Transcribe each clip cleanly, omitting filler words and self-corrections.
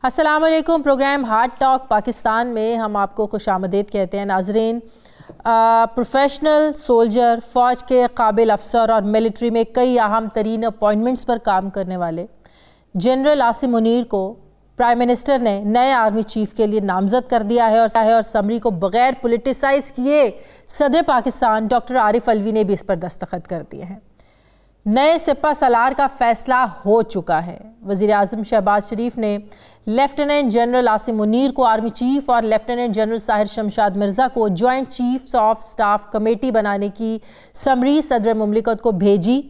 السلام علیکم۔ Programme hard talk Pakistan میں ہم آپ کو خوش آمدید کہتے ہیں۔ ناظرین، پروفیشنل سولجر، فوج کے قابل افسر اور ملٹری میں کئی اہم ترین اپوائنٹمنٹس پر کام کرنے والے جنرل عاصم منیر کو پرائم منسٹر نے نئے آرمی چیف کے لیے نامزد کر دیا ہے اور سمری کو بغیر پولیٹیسائز کیے صدر پاکستان ڈاکٹر عارف علوی نے بھی اس پر دستخط کر دیے ہیں۔ نئے سپہ سالار کا فیصلہ ہو چکا ہے۔ وزیر اعظم شہباز شریف نے لیفٹیننٹ جنرل عاصم منیر کو آرمی چیف اور لیفٹیننٹ جنرل ساحر شمشاد مرزا کو joint chiefs of staff committee بنانے کی سمری صدر مملکت کو بھیجی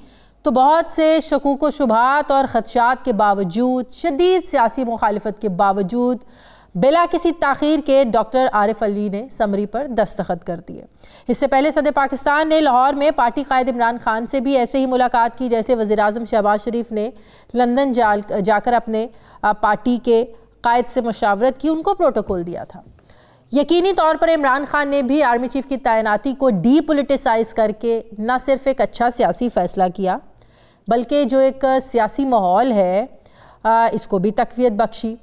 تو بہت سے شکوک و شبہات اور خدشات کے باوجود، شدید سیاسی مخالفت کے باوجود، بلا کسی تاخیر کے ڈاکٹر عارف علوی نے سمری پر دستخط کر دیے۔ اس سے پہلے صدر پاکستان نے لاہور میں پارٹی قائد عمران خان سے بھی ایسے ہی ملاقات کی جیسے وزیر اعظم شہباز شریف نے لندن جا کر اپنے پارٹی کے قائد سے مشاورت کی، ان کو پروٹوکول دیا تھا۔ یقینی طور پر عمران خان نے بھی آرمی چیف کی تعیناتی کو ڈی پولیٹیسائز کر کے نہ صرف ایک اچھا سیاسی فیصلہ کیا بلکہ جو ایک سیاسی ماحول ہے اس کو بھی تقویت بخشی۔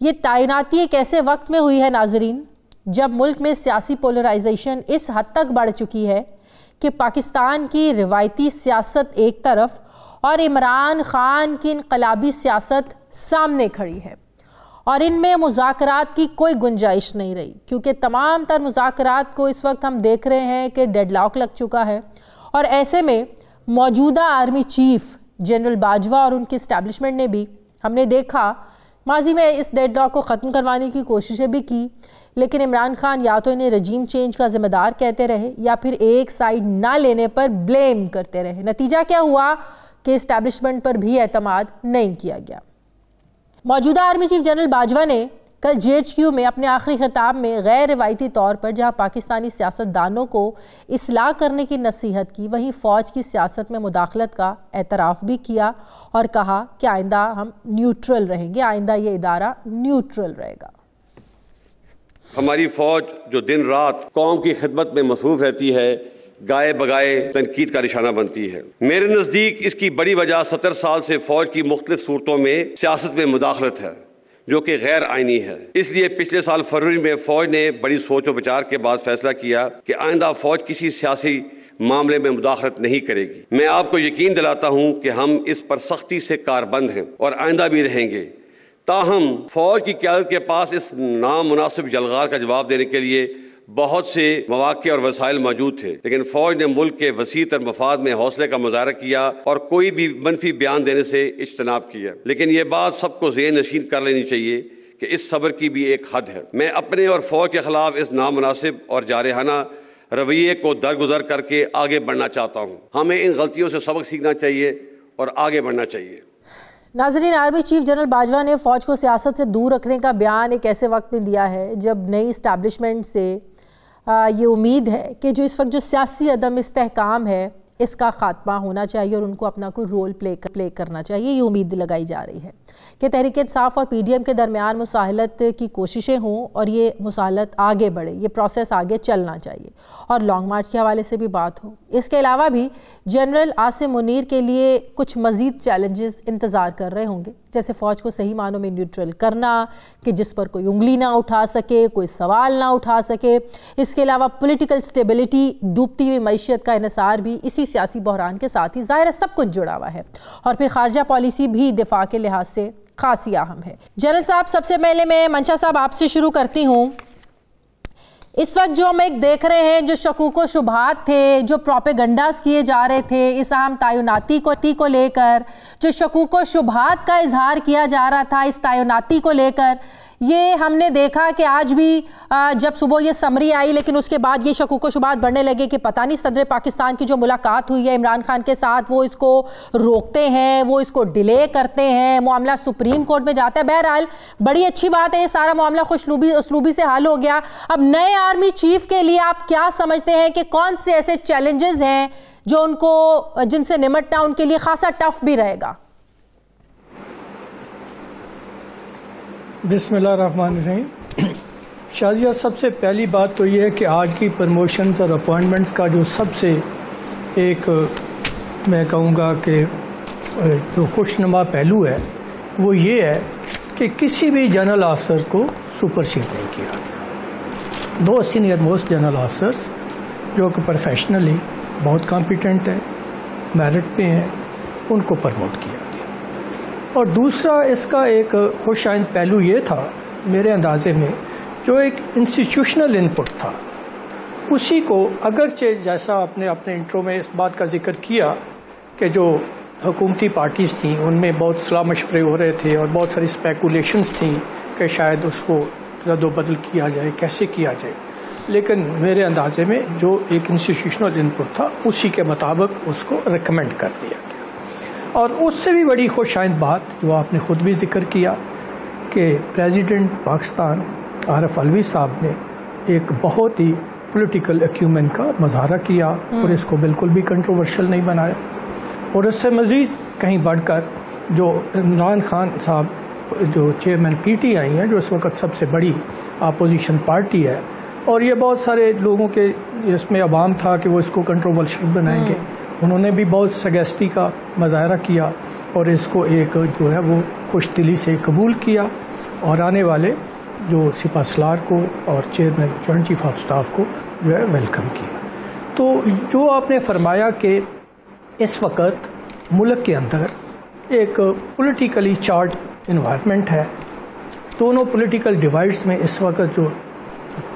یہ تعیناتی ایک ایسے وقت میں ہوئی ہے ناظرین جب ملک میں سیاسی پولرائزیشن اس حد تک بڑھ چکی ہے کہ پاکستان کی روایتی سیاست ایک طرف اور عمران خان کی انقلابی سیاست سامنے کھڑی ہے، اور ان میں مذاکرات کی کوئی گنجائش نہیں رہی کیونکہ تمام تر مذاکرات کو اس وقت ہم دیکھ رہے ہیں کہ ڈیڈ لاک لگ چکا ہے، اور ایسے میں موجودہ آرمی چیف جنرل باجوہ اور ان کی اسٹیبلشمنٹ نے بھی، ہم نے دیکھا ماضی میں اس ڈیڈ لاک کو ختم کروانے کی کوششیں بھی کی، لیکن عمران خان یا تو انہیں رجیم چینج کا ذمہ دار کہتے رہے یا پھر ایک سائیڈ نہ لینے پر بلیم کرتے رہے۔ نتیجہ کیا ہوا کہ اسٹیبلشمنٹ پر بھی اعتماد نہیں کیا گیا۔ موجودہ آرمی چیف جنرل باجوہ نے کل جی ایچ کیو میں اپنے آخری خطاب میں غیر روایتی طور پر جہاں پاکستانی سیاستدانوں کو اصلاح کرنے کی نصیحت کی، وہیں فوج کی سیاست میں مداخلت کا اعتراف بھی کیا اور کہا کہ آئندہ ہم نیوٹرل رہیں گے، آئندہ یہ ادارہ نیوٹرل رہے گا۔ ہماری فوج جو دن رات قوم کی خدمت میں مصروف رہتی ہے، گائے بگائے تنقید کا نشانہ بنتی ہے۔ میرے نزدیک اس کی بڑی وجہ 70 سال سے فوج کی مختلف صورتوں میں سیاست میں مداخلت ہے جو کہ غیر آئینی ہے۔ اس لیے پچھلے سال فروری میں فوج نے بڑی سوچ و بچار کے بعد فیصلہ کیا کہ آئندہ فوج کسی سیاسی معاملے میں مداخلت نہیں کرے گی۔ میں آپ کو یقین دلاتا ہوں کہ ہم اس پر سختی سے کاربند ہیں اور آئندہ بھی رہیں گے۔ تاہم فوج کی قیادت کے پاس اس نامناسب جلغار کا جواب دینے کے لیے بہت سے مواقع اور وسائل موجود تھے، لیکن فوج نے ملک کے وسیع تر مفاد میں حوصلے کا مظاہرہ کیا اور کوئی بھی منفی بیان دینے سے اجتناب کیا۔ لیکن یہ بات سب کو ذہن نشین کر لینی چاہیے کہ اس صبر کی بھی ایک حد ہے۔ میں اپنے اور فوج کے خلاف اس نامناسب اور جارحانہ رویے کو درگزر کر کے آگے بڑھنا چاہتا ہوں۔ ہمیں ان غلطیوں سے سبق سیکھنا چاہیے اور آگے بڑھنا چاہیے۔ ناظرین، آرمی چیف جنرل باجوہ نے فوج کو سیاست سے دور رکھنے کا بیان ایک ایسے وقت میں دیا ہے جب نئی اسٹیبلشمنٹ سے یہ امید ہے کہ جو اس وقت جو سیاسی عدم استحکام ہے اس کا خاتمہ ہونا چاہیے اور ان کو اپنا کوئی رول پلے کرنا چاہیے۔ یہ امید لگائی جا رہی ہے کہ تحریک انصاف اور پی ڈی ایم کے درمیان مساہلت کی کوششیں ہوں اور یہ مساہلت آگے بڑھے، یہ پروسیس آگے چلنا چاہیے اور لانگ مارچ کے حوالے سے بھی بات ہو۔ اس کے علاوہ بھی جنرل عاصم منیر کے لیے کچھ مزید چیلنجز انتظار کر رہے ہوں گے، جیسے فوج کو صحیح معنوں میں نیوٹرل کرنا کہ جس پر کوئی انگلی نہ اٹھا سکے، کوئی سوال نہ اٹھا سکے۔ اس کے علاوہ پولیٹیکل سٹیبلٹی، ڈوبتی ہوئی معیشت کا انحصار بھی اسی سیاسی بحران کے ساتھ ہی ظاہر ہے سب کچھ جڑا ہوا ہے، اور پھر خارجہ پالیسی بھی دفاع کے لحاظ سے خاصی اہم ہے۔ جنرل صاحب، سب سے پہلے میں منشا صاحب آپ سے شروع کرتی ہوں۔ اس وقت جو ہم ایک دیکھ رہے ہیں، جو شکوک و شبہات تھے، جو پروپیگنڈاز کیے جا رہے تھے اس اہم تعیناتی کو لے کر، جو شکوک و شبہات کا اظہار کیا جا رہا تھا اس تعیناتی کو لے کر، یہ ہم نے دیکھا کہ آج بھی جب صبح یہ سمری آئی لیکن اس کے بعد یہ شکوک و شبہات بڑھنے لگے کہ پتہ نہیں صدر پاکستان کی جو ملاقات ہوئی ہے عمران خان کے ساتھ وہ اس کو روکتے ہیں، وہ اس کو ڈیلے کرتے ہیں، معاملہ سپریم کورٹ میں جاتا ہے۔ بہرحال بڑی اچھی بات ہے، یہ سارا معاملہ خوش اسلوبی سے حل ہو گیا۔ اب نئے آرمی چیف کے لیے آپ کیا سمجھتے ہیں کہ کون سے ایسے چیلنجز ہیں جو جن سے نمٹنا ان کے لیے خاصا ٹف بھی رہے گا؟ بسم اللہ الرحمن الرحیم۔ شازیہ، سب سے پہلی بات تو یہ ہے کہ آج کی پروموشنز اور اپوائنٹمنٹس کا جو سب سے ایک میں کہوں گا کہ جو خوش نما پہلو ہے وہ یہ ہے کہ کسی بھی جنرل آفیسر کو سپرسیڈ نہیں کیا گیا. 2 سینئر موسٹ جنرل آفیسرس جو کہ پروفیشنلی بہت کمپیٹنٹ ہیں، میرٹ پہ ہیں، ان کو پرموٹ کیا گیا. اور دوسرا اس کا ایک خوش آئند پہلو یہ تھا میرے اندازے میں، جو ایک انسٹیٹیوشنل ان پٹ تھا، اسی کو اگرچہ جیسا آپ نے اپنے انٹرو میں اس بات کا ذکر کیا کہ جو حکومتی پارٹیز تھیں ان میں بہت صلاح مشورے ہو رہے تھے اور بہت ساری اسپیکولیشنز تھیں کہ شاید اس کو رد و بدل کیا جائے، کیسے کیا جائے، لیکن میرے اندازے میں جو ایک انسٹیٹیوشنل ان پٹ تھا اسی کے مطابق اس کو ریکمینڈ کر دیا گیا. اور اس سے بھی بڑی خوش آئند بات جو آپ نے خود بھی ذکر کیا کہ پریزیڈنٹ پاکستان عارف علوی صاحب نے ایک بہت ہی پولیٹیکل ایکیومن کا مظاہرہ کیا اور اس کو بالکل بھی کنٹروورشل نہیں بنایا. اور اس سے مزید کہیں بڑھ کر جو عمران خان صاحب جو چیئرمین پی ٹی آئی ہیں، جو اس وقت سب سے بڑی اپوزیشن پارٹی ہے، اور یہ بہت سارے لوگوں کے اس میں عوام تھا کہ وہ اس کو کنٹروورشل بنائیں گے، انہوں نے بھی بہت سگیسٹی کا مظاہرہ کیا اور اس کو ایک جو ہے وہ خوش دلی سے قبول کیا اور آنے والے جو سپاہ سالار کو اور chairman joint chief of staff کو جو ہے ویلکم کیا. تو جو آپ نے فرمایا کہ اس وقت ملک کے اندر ایک پولیٹیکلی چارج انوائرمنٹ ہے، دونوں پولیٹیکل ڈیوائڈز میں اس وقت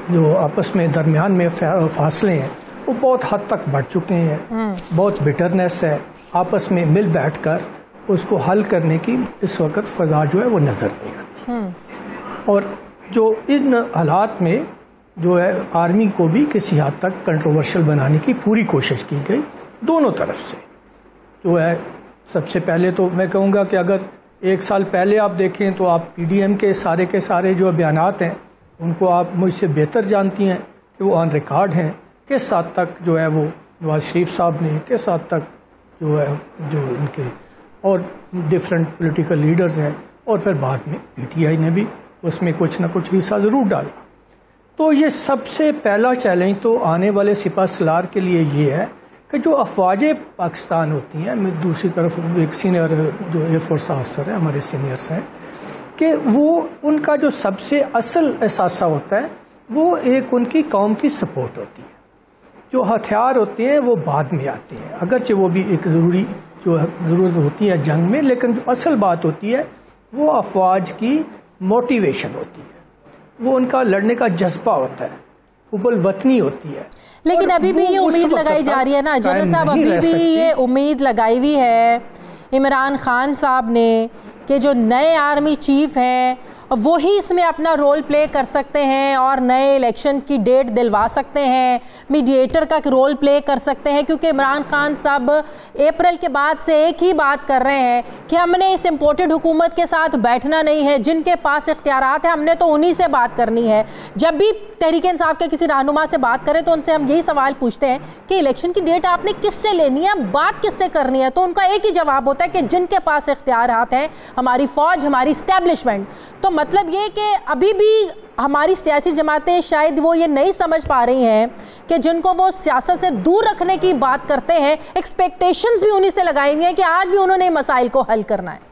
جو آپس میں درمیان میں فاصلے ہیں وہ بہت حد تک بڑھ چکے ہیں، بہت بٹرنس ہے، آپس میں مل بیٹھ کر اس کو حل کرنے کی اس وقت فضا جو ہے وہ نظر نہیں آتی. اور جو ان حالات میں جو ہے آرمی کو بھی کسی حد تک کنٹروورشل بنانے کی پوری کوشش کی گئی دونوں طرف سے. جو ہے سب سے پہلے تو میں کہوں گا کہ اگر 1 سال پہلے آپ دیکھیں تو آپ پی ڈی ایم کے سارے جو بیانات ہیں ان کو آپ مجھ سے بہتر جانتی ہیں کہ وہ آن ریکارڈ ہیں، کس حد تک جو ہے وہ نواز شریف صاحب نے، کس حد تک جو ہے جو ان کے اور ڈفرینٹ پولیٹیکل لیڈرز ہیں، اور پھر بعد میں پی ٹی آئی نے بھی اس میں کچھ نہ کچھ حصہ ضرور ڈالا. تو یہ سب سے پہلا چیلنج تو آنے والے سپاہ سالار کے لیے یہ ہے کہ جو افواج پاکستان ہوتی ہیں، دوسری طرف ایک سینئر جو ایئر فورس آفیسر ہیں ہمارے سینئرس ہیں، کہ وہ ان کا جو سب سے اصل احساسہ ہوتا ہے وہ ایک ان کی قوم کی سپورٹ ہوتی ہے. جو ہتھیار ہوتے ہیں وہ بعد میں آتے ہیں، اگرچہ وہ بھی ایک ضرورت ہوتی ہے جنگ میں، لیکن جو اصل بات ہوتی ہے وہ افواج کی موٹیویشن ہوتی ہے، وہ ان کا لڑنے کا جذبہ ہوتا ہے، حب الوطنی ہوتی ہے. لیکن ابھی بھی یہ امید لگائی جا رہی ہے نا جنرل صاحب، ابھی بھی یہ امید لگائی ہوئی ہے عمران خان صاحب نے کہ جو نئے آرمی چیف ہیں وہی اس میں اپنا رول پلے کر سکتے ہیں اور نئے الیکشن کی ڈیٹ دلوا سکتے ہیں، میڈیٹر کا رول پلے کر سکتے ہیں، کیونکہ عمران خان صاحب اپریل کے بعد سے ایک ہی بات کر رہے ہیں کہ ہم نے اس امپورٹڈ حکومت کے ساتھ بیٹھنا نہیں ہے، جن کے پاس اختیارات ہیں ہم نے تو انہی سے بات کرنی ہے. جب بھی تحریک انصاف کے کسی رہنما سے بات کریں تو ان سے ہم یہی سوال پوچھتے ہیں کہ الیکشن کی ڈیٹ آپ نے کس سے لینی ہے، بات کس سے کرنی ہے، تو ان کا ایک ہی جواب ہوتا ہے کہ جن کے پاس اختیارات ہیں، ہماری فوج، ہماری اسٹیبلشمنٹ. تو مطلب یہ کہ ابھی بھی ہماری سیاسی جماعتیں شاید وہ یہ نہیں سمجھ پا رہی ہیں کہ جن کو وہ سیاست سے دور رکھنے کی بات کرتے ہیں، ایکسپیکٹیشنز بھی انہی سے لگائی ہوئی ہیں کہ آج بھی انہوں نے مسائل کو حل کرنا ہے.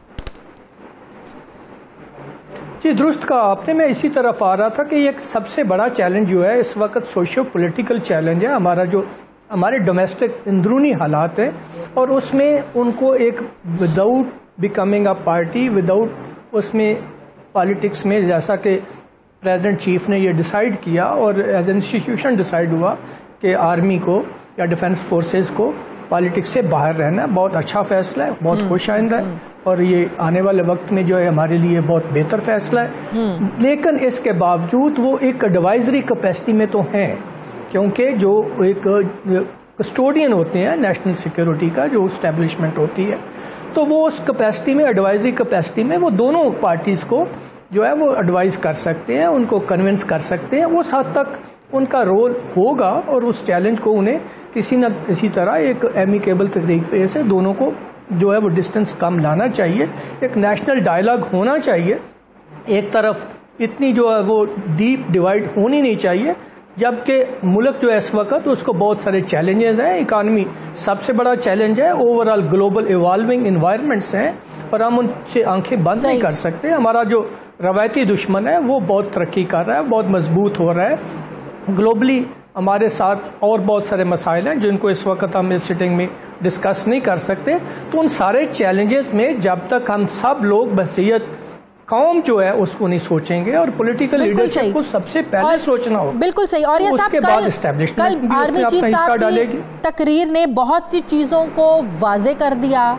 جی درست کہا آپ نے. میں اسی طرف آ رہا تھا کہ ایک سب سے بڑا چیلنج جو ہے اس وقت سوشیو پولیٹیکل چیلنج ہے ہمارا، جو ہمارے ڈومیسٹک اندرونی حالات ہیں، اور اس میں ان کو ایک without becoming a party, without اس میں پالیٹکس میں، جیسا کہ پریزیڈنٹ چیف نے یہ ڈیسائیڈ کیا اور ایز انسٹیٹیوشن ڈیسائیڈ ہوا کہ آرمی کو یا ڈیفنس فورسز کو پالیٹکس سے باہر رہنا ہے. بہت اچھا فیصلہ ہے، بہت خوش آئند ہے، اور یہ آنے والے وقت میں جو ہے ہمارے لیے بہت بہتر فیصلہ ہے. لیکن اس کے باوجود وہ ایک ایڈوائزری کیپیسٹی میں تو ہیں، کیونکہ جو ایک کسٹوڈین ہوتے ہیں نیشنل سیکیورٹی کا جو اسٹیبلشمنٹ ہوتی ہے، تو وہ اس کیپیسٹی میں، ایڈوائزری کیپیسٹی میں وہ دونوں پارٹیز کو جو ہے وہ ایڈوائز کر سکتے ہیں، ان کو کنونس کر سکتے ہیں. اس حد تک ان کا رول ہوگا اور اس چیلنج کو انہیں کسی نہ کسی طرح ایک ایمیکیبل طریقے سے دونوں کو جو ہے وہ ڈسٹنس کم لانا چاہیے. ایک نیشنل ڈائلاگ ہونا چاہیے. ایک طرف اتنی جو ہے وہ ڈیپ ڈیوائڈ ہونی نہیں چاہیے، جبکہ ملک جو ہے اس وقت اس کو بہت سارے چیلنجز ہیں. اکانومی سب سے بڑا چیلنج ہے، over all global evolving environments ہیں، پر ہم ان سے آنکھیں بند نہیں کر سکتے. ہمارا جو روایتی دشمن ہے وہ بہت ترقی کر رہا ہے, بہت مضبوط ہو رہا ہے. گلوبلی ہمارے ساتھ اور بہت سارے مسائل ہیں جن کو اس وقت ہم اس سٹنگ میں ڈسکس نہیں کر سکتے. تو ان سارے چیلنجز میں جب تک ہم سب لوگ بحثیت قوم جو ہے اس کو نہیں سوچیں گے, اور پولیٹیکل لیڈرشپ کو سب سے پہلے سوچنا ہوگا. بالکل صحیح. اور یہ صاحب کل آرمی چیف صاحب کی تقریر نے بہت سی چیزوں کو واضح کر دیا,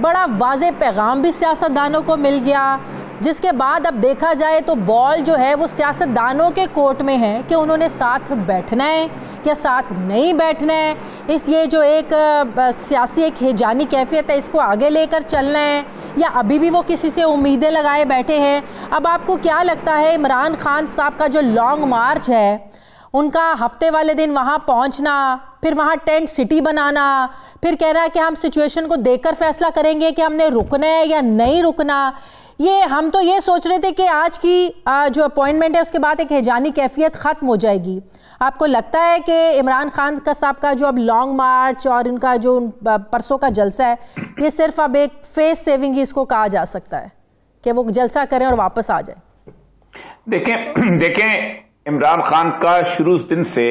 بڑا واضح پیغام بھی سیاستدانوں کو مل گیا, جس کے بعد اب دیکھا جائے تو بال جو ہے وہ سیاستدانوں کے کورٹ میں ہے کہ انہوں نے ساتھ بیٹھنا ہے یا ساتھ نہیں بیٹھنا ہے. یہ جو ایک سیاسی ایک ہیجانی کیفیت ہے, اس کو آگے لے کر چلنا ہے یا ابھی بھی وہ کسی سے امیدیں لگائے بیٹھے ہیں. اب آپ کو کیا لگتا ہے عمران خان صاحب کا جو لانگ مارچ ہے, ان کا ہفتے والے دن وہاں پہنچنا, پھر وہاں ٹینٹ سٹی بنانا, پھر کہہ رہا ہے کہ ہم سچویشن کو دیکھ کر فیصلہ کریں گے کہ ہم نے رکنا ہے یا نہیں رکنا, یہ ہم تو یہ سوچ رہے تھے کہ آج کی جو اپوائنٹمنٹ ہے اس کے بعد ایک ہیجانی کیفیت ختم ہو جائے گی. آپ کو لگتا ہے کہ عمران خان کا صاحب کا جو اب لانگ مارچ اور ان کا جو پرسوں کا جلسہ ہے, یہ صرف اب ایک فیس سیونگ ہی اس کو کہا جا سکتا ہے کہ وہ جلسہ کریں اور واپس آ جائیں؟ دیکھیں عمران خان کا شروع دن سے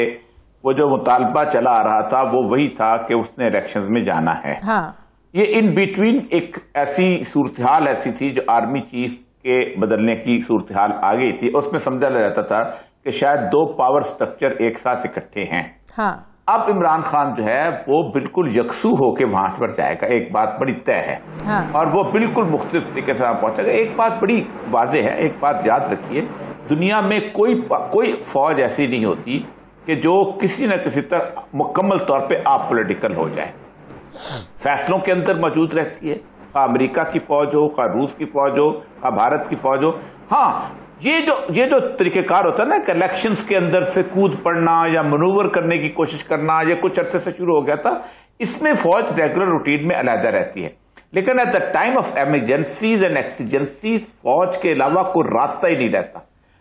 وہ جو مطالبہ چلا آ رہا تھا وہ وہی تھا کہ اس نے الیکشنز میں جانا ہے. ہاں, یہ ان بیٹوین ایک ایسی صورتحال ایسی تھی جو آرمی چیف کے بدلنے کی صورتحال آ گئی تھی. اس میں سمجھا جاتا تھا کہ شاید دو پاور سٹرکچر ایک ساتھ اکٹھے ہیں. ہاں, اب عمران خان جو ہے وہ بالکل یکسو ہو کے وہاں پر جائے گا, ایک بات بڑی طے ہے. ہاں, اور وہ بالکل مختلف طریقے سے پہنچے گا. ایک بات بڑی واضح ہے, ایک بات یاد رکھیے, دنیا میں کوئی فوج ایسی نہیں ہوتی کہ جو کسی نہ کسی طرح مکمل طور پہ آپ پولیٹیکل ہو جائے. فیصلوں کے اندر موجود رہتی ہے, خواہ امریکہ کی فوج ہو, خواہ روس کی فوج ہو, خواہ بھارت کی فوج ہو. ہاں, یہ جو طریقہ کار ہوتا ہے نا کہ الیکشنز کے اندر سے کود پڑنا یا منور کرنے کی کوشش کرنا, یہ کچھ عرصے سے شروع ہو گیا تھا. اس میں فوج ریگولر روٹین میں علیحدہ رہتی ہے, لیکن at the time of emergencies and exigencies فوج کے علاوہ کوئی راستہ ہی نہیں رہتا.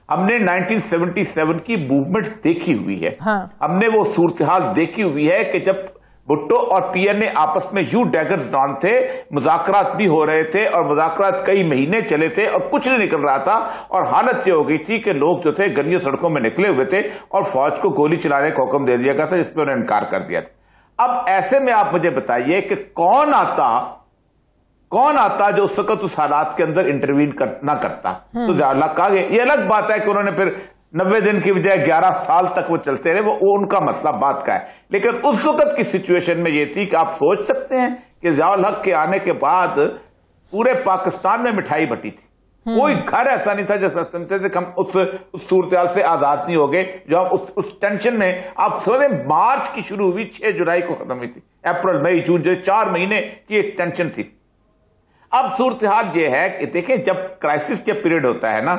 ہم نے 1977 کی موومنٹ دیکھی ہوئی ہے. ہم نے وہ صورتحال دیکھی ہوئی ہے کہ جب بھٹو اور پی این اے آپس میں یوں ڈیگرز ڈان تھے, مذاکرات بھی ہو رہے تھے اور مذاکرات کئی مہینے چلے تھے اور کچھ نہیں نکل رہا تھا, اور حالت یہ ہو گئی تھی کہ لوگ جو تھے گلیوں سڑکوں میں نکلے ہوئے تھے اور فوج کو گولی چلانے کا حکم دے دیا گیا تھا, جس پہ انہوں نے انکار کر دیا تھا. اب ایسے میں آپ مجھے بتائیے کہ کون آتا جو اس وقت اس حالات کے اندر انٹروین نہ کرتا. تو الگ آگے یہ الگ بات ہے کہ انہوں نے پھر 90 دن کی بجائے 11 سال تک وہ چلتے رہے, وہ ان کا مسئلہ بات کا ہے. لیکن اس وقت کی سچویشن میں یہ تھی کہ آپ سوچ سکتے ہیں کہ ضیاء الحق کے آنے کے بعد پورے پاکستان میں مٹھائی بٹی تھی. کوئی گھر ایسا نہیں تھا جس کا سمجھتے تھے کہ ہم اس صورتحال سے آزاد نہیں ہو گئے, جو ہم اس ٹینشن میں. آپ سوچیں مارچ کی شروع ہوئی 6 جولائی کو ختم ہوئی تھی, اپریل مئی جون جو 4 مہینے کی ایک ٹینشن تھی. اب صورتحال یہ ہے کہ دیکھیں جب کرائسس کے پیریڈ ہوتا ہے نا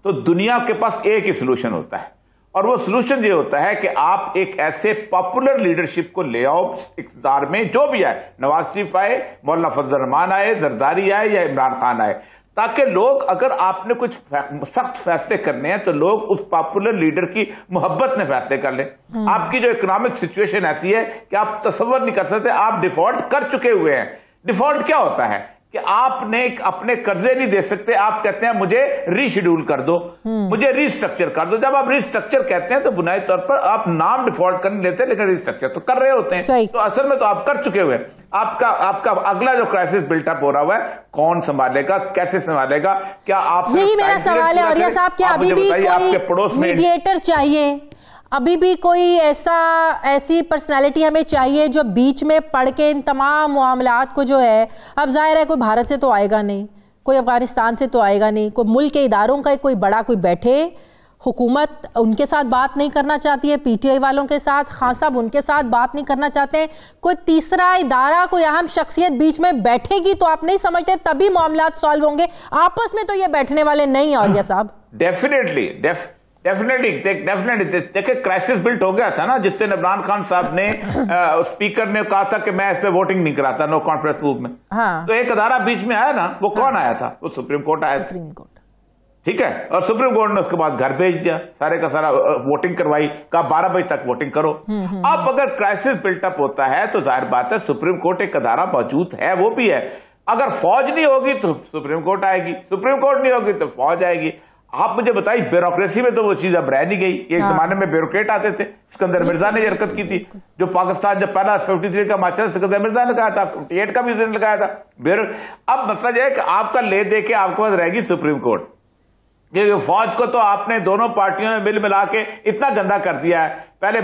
تو دنیا کے پاس ایک ہی سلوشن ہوتا ہے, اور وہ سلوشن یہ ہوتا ہے کہ آپ ایک ایسے پاپولر لیڈرشپ کو لے آؤ اقتدار میں, جو بھی آئے, نواز شریف آئے, مولانا فضل الرحمان آئے, زرداری آئے یا عمران خان آئے, تاکہ لوگ اگر آپ نے کچھ سخت فیصلے کرنے ہیں تو لوگ اس پاپولر لیڈر کی محبت میں فیصلے کر لیں. آپ کی جو اکنامک سچویشن ایسی ہے کہ آپ تصور نہیں کر سکتے, آپ ڈیفالٹ کر چکے ہوئے ہیں. ڈیفالٹ کیا ہوتا ہے کہ آپ نے اپنے قرضے نہیں دے سکتے, آپ کہتے ہیں مجھے ری شیڈول کر دو, مجھے ری اسٹرکچر کر دو. جب آپ ری اسٹرکچر کہتے ہیں تو بنیادی طور پر آپ نام ڈیفالٹ کرنے لیتے ہیں, لیکن ری اسٹرکچر تو کر رہے ہوتے ہیں. تو اصل میں تو آپ کر چکے ہوئے. آپ کا اگلا جو کرائسس بلٹ اپ ہو رہا ہوا ہے, کون سنبھالے گا, کیسے سنبھالے گا؟ کیا آپ, یہی میرا سوال ہے. اور یہ صاحب کیا ابھی بھی کوئی میڈیٹر چاہیے, ابھی بھی کوئی ایسی پرسنالٹی ہمیں چاہیے جو بیچ میں پڑھ کے ان تمام معاملات کو جو ہے, اب ظاہر ہے کوئی بھارت سے تو آئے گا نہیں, کوئی افغانستان سے تو آئے گا نہیں, کوئی ملک کے اداروں کا کوئی بڑا کوئی بیٹھے, حکومت ان کے ساتھ بات نہیں کرنا چاہتی ہے, پی ٹی آئی والوں کے ساتھ, خان صاحب ان کے ساتھ بات نہیں کرنا چاہتے ہیں, کوئی تیسرا ادارہ, کوئی اہم شخصیت بیچ میں بیٹھے گی تو آپ نہیں سمجھتے تبھی معاملات سالو ہوں گے. آپس میں تو یہ بیٹھنے والے نہیں ہیں. اور یہ صاحب ڈیفینیٹلی دیکھیں کرائسس بلٹ ہو گیا تھا نا, جس سے عمران خان صاحب نے اسپیکر نے کہا تھا کہ میں اس پہ ووٹنگ نہیں کراتا, نو کانفیڈنس موو میں. تو ایک ادارہ بیچ میں آیا نا, وہ کون آیا تھا؟ وہ سپریم کورٹ آیا تھا, ٹھیک ہے, اور سپریم کورٹ نے اس کے بعد گھر بھیج دیا, سارے کا سارا ووٹنگ کروائی, کہا 12 بجے تک ووٹنگ کرو. اب اگر کرائسس بلٹ اپ ہوتا ہے تو ظاہر بات ہے سپریم کورٹ ایک ادارہ موجود ہے, وہ بھی ہے. اگر فوج نہیں ہوگی تو سپریم کورٹ آئے گی، سپریم کورٹ نہیں ہوگی تو فوج آئے گی. آپ مجھے بتائیے بیوروکریسی میں تو وہ چیز اب رہ نہیں گئی. ایک زمانے میں بیوروکریٹ آتے تھے، سکندر مرزا نے یہ حرکت کی تھی، جو پاکستان جب پہلا 53 کا مارچ سکندر مرزا نے لگایا تھا، 58 کا بھی اس نے لگایا تھا. اب مسئلہ یہ ہے کہ آپ کا لے دے کے آپ کے پاس رہے گی سپریم کورٹ. یہ فوج کو تو آپ نے دونوں پارٹیوں نے مل ملا کے اتنا گندا کر دیا ہے. پہلے